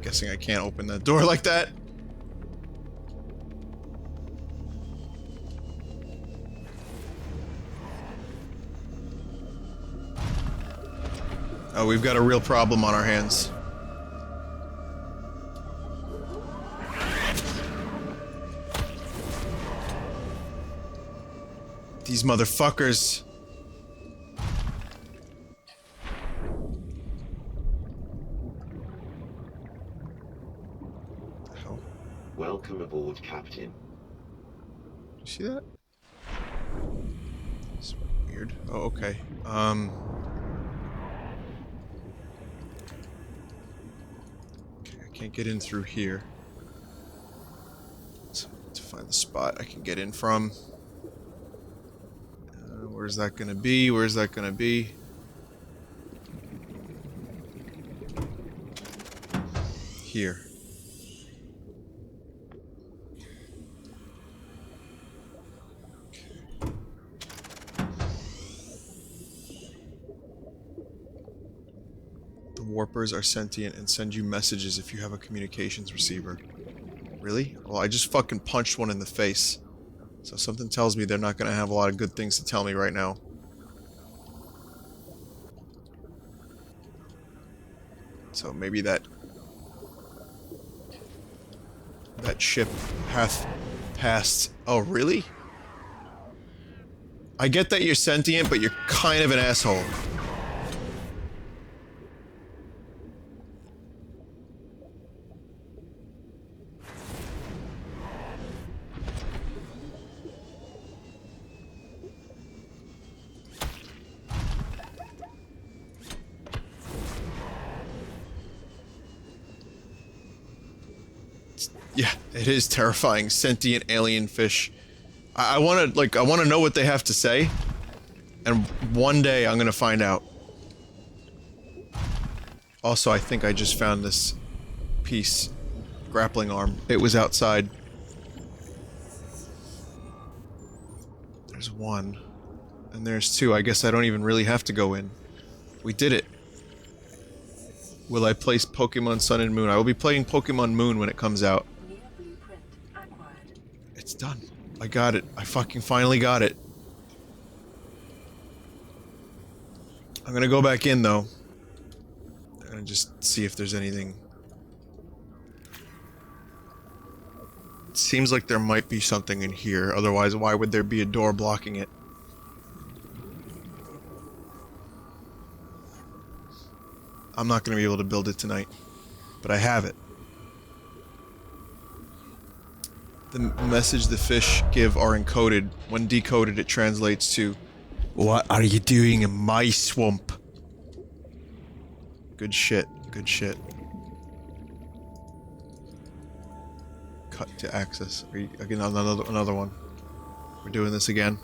Guessing I can't open that door like that. Oh, we've got a real problem on our hands. These motherfuckers. Welcome aboard, Captain. You see that? It's weird. Oh, okay. Okay, I can't get in through here. So, to find the spot I can get in from. Where's that gonna be? Where's that gonna be? Here. Warpers are sentient and send you messages if you have a communications receiver. Really? Well, I just fucking punched one in the face. So something tells me they're not gonna have a lot of good things to tell me right now. So maybe that ship hath passed. Oh, really? I get that you're sentient, but you're kind of an asshole. Yeah, it is terrifying. Sentient alien fish. I wanna know what they have to say. And one day I'm gonna find out. Also, I think I just found this piece. Grappling arm. It was outside. There's one. And there's two. I guess I don't even really have to go in. We did it. Will I place Pokemon Sun and Moon? I will be playing Pokemon Moon when it comes out. It's done. I got it. I fucking finally got it. I'm gonna go back in, though. I'm gonna just see if there's anything. It seems like there might be something in here. Otherwise, why would there be a door blocking it? I'm not gonna be able to build it tonight. But I have it. The message the fish give are encoded. When decoded, it translates to, "What are you doing in my swamp?" Good shit. Good shit. cut to access. Again, another one. We're doing this again.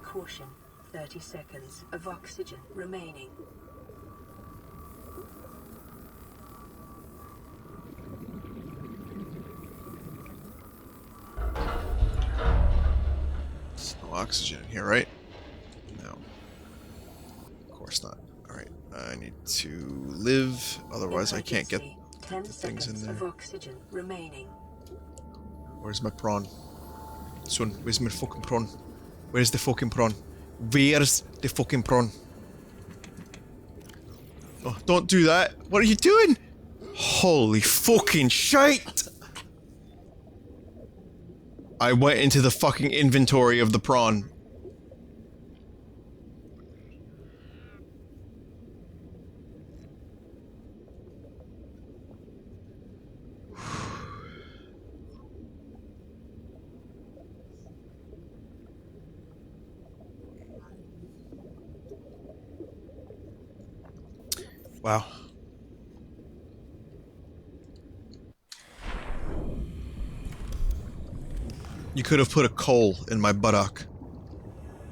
Caution. 30 seconds of oxygen remaining. There's no oxygen in here, right? No. Of course not. Alright, I need to live, otherwise I can't get 10 things in seconds there. of oxygen remaining. Where's my prawn? Son, where's my fucking prawn? Where's the fucking prawn? Where's the fucking prawn? Oh, don't do that! What are you doing? Holy fucking shite! I went into the fucking inventory of the prawn. Wow. You could have put a coal in my buttock,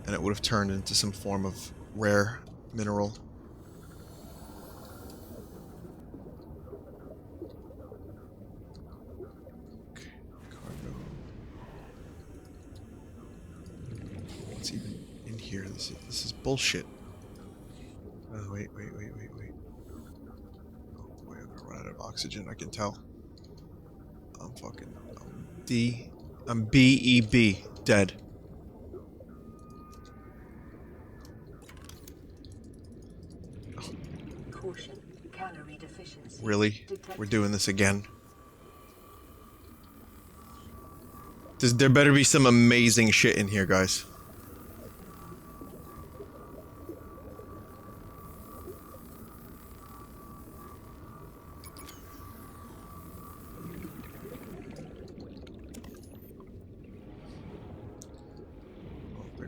and it would have turned into some form of rare mineral. Okay, cargo. What's even in here? This is bullshit. Oh, wait. Oh boy, I'm gonna run out of oxygen, I can tell. I'm BEB, dead. Caution. Calorie deficiency. Really? Detected. We're doing this again? There better be some amazing shit in here, guys.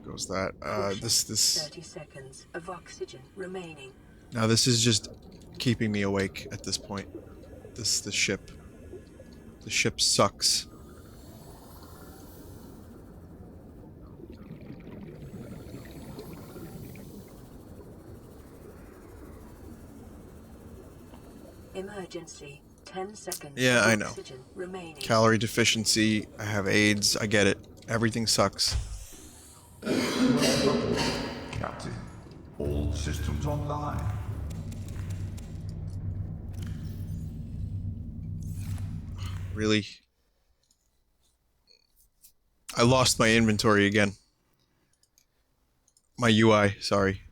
Goes that. This 30 seconds of oxygen remaining. Now this is just keeping me awake at this point. The ship. The ship sucks. Emergency. 10 seconds. Yeah, of I know. Oxygen remaining. Calorie deficiency. I have AIDS. I get it. Everything sucks. Captain, all systems online. Really? I lost my inventory again. My UI, sorry.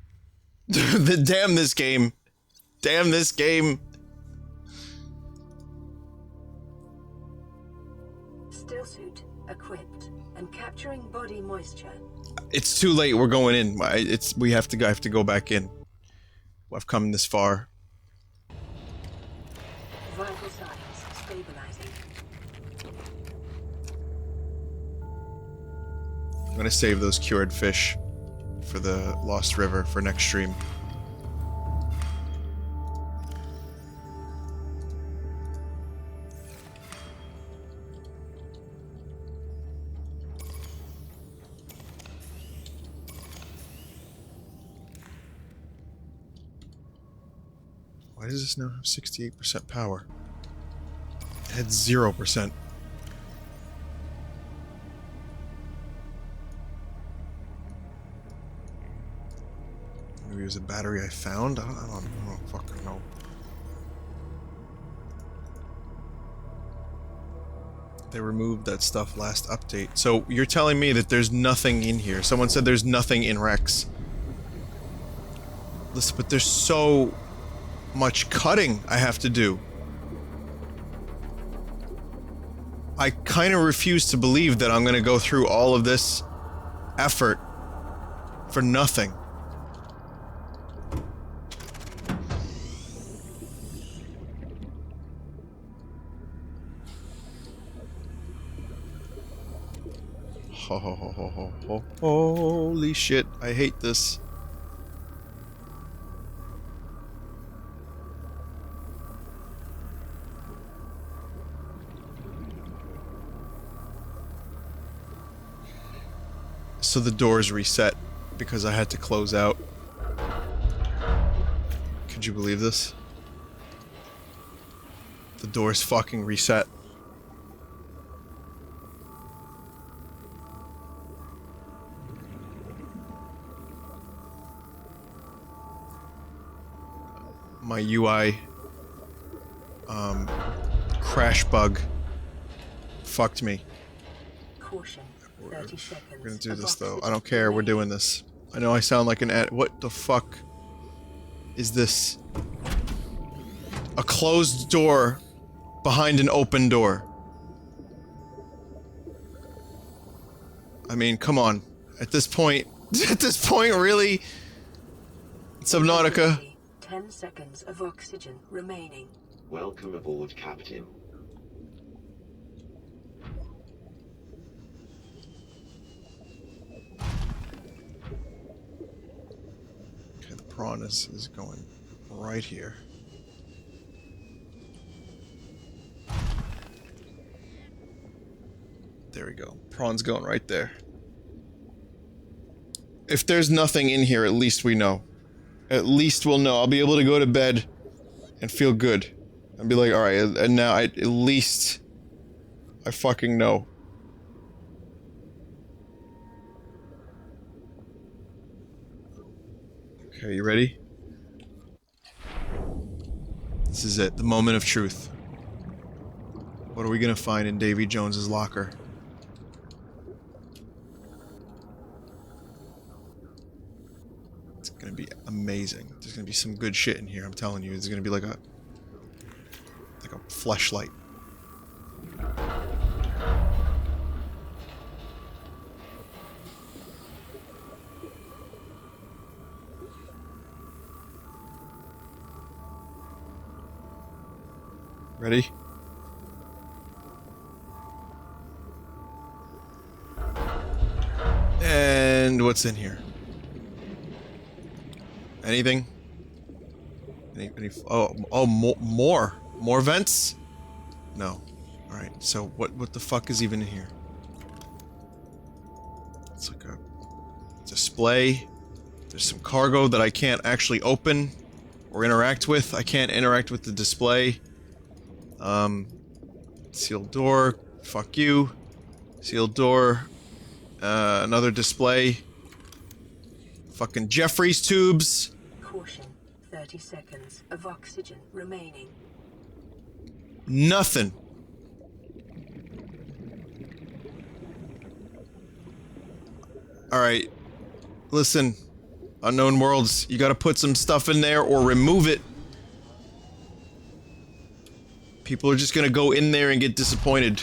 Damn this game. Damn this game. Still suit equipped and capturing body moisture. It's too late. We're going in. I have to go back in. I've come this far. Vital signs stabilizing. I'm gonna save those cured fish for the Lost River for next stream. Why does this now have 68% power? It had 0%. Maybe it was a battery I found? I don't fucking know. They removed that stuff last update. So you're telling me that there's nothing in here. Someone said there's nothing in Rex. Listen, but there's so much cutting I have to do. I kind of refuse to believe that I'm going to go through all of this effort for nothing. Holy shit, I hate this. So the doors reset because I had to close out. Could you believe this? The doors fucking reset. My UI crash bug fucked me. Caution. 30 seconds. We're gonna do this though. I don't care. We're doing this. I know I sound like an ad. What the fuck is this? A closed door behind an open door. I mean, come on. At this point, really? Subnautica. 10 seconds of oxygen remaining. Welcome aboard, Captain. Okay, the prawn is going right here. There we go. Prawn's going right there. If there's nothing in here, at least we know. At least we'll know. I'll be able to go to bed and feel good. And be like, alright, and now at least I fucking know. Okay, you ready? This is it, the moment of truth. What are we gonna find in Davy Jones's locker? It's gonna be amazing. There's gonna be some good shit in here, I'm telling you. It's gonna be like a fleshlight. Ready? And what's in here? Anything? More vents? No. Alright, so what the fuck is even in here? It's like a display. There's some cargo that I can't actually open or interact with. I can't interact with the display. Sealed door. Fuck you. Sealed door. Another display. Fucking Jeffries tubes. Caution. 30 seconds of oxygen remaining. Nothing. Alright. Listen. Unknown Worlds, you gotta put some stuff in there or remove it. People are just gonna go in there and get disappointed.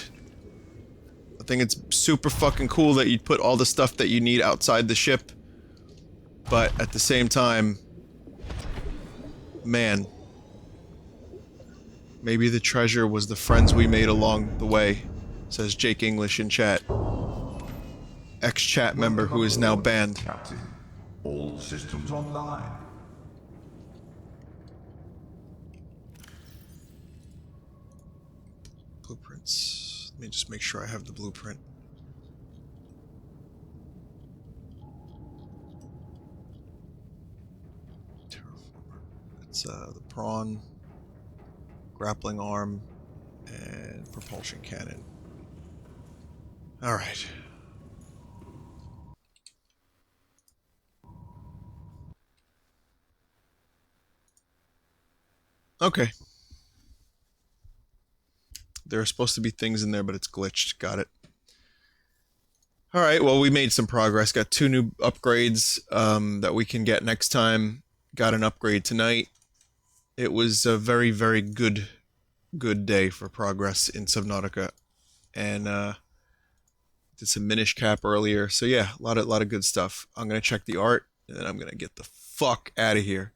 I think it's super fucking cool that you put all the stuff that you need outside the ship. But at the same time, man, maybe the treasure was the friends we made along the way, says Jake English in chat. Ex-chat member who is now banned. Captain, all systems online. Blueprints. Let me just make sure I have the blueprint. It's the prawn, grappling arm, and propulsion cannon. Alright. Okay. There are supposed to be things in there, but it's glitched. Got it. Alright, well, we made some progress. Got 2 new upgrades that we can get next time. Got an upgrade tonight. It was a very, very good day for progress in Subnautica. And did some Minish Cap earlier. So yeah, a lot of good stuff. I'm gonna check the art, and then I'm gonna get the fuck out of here.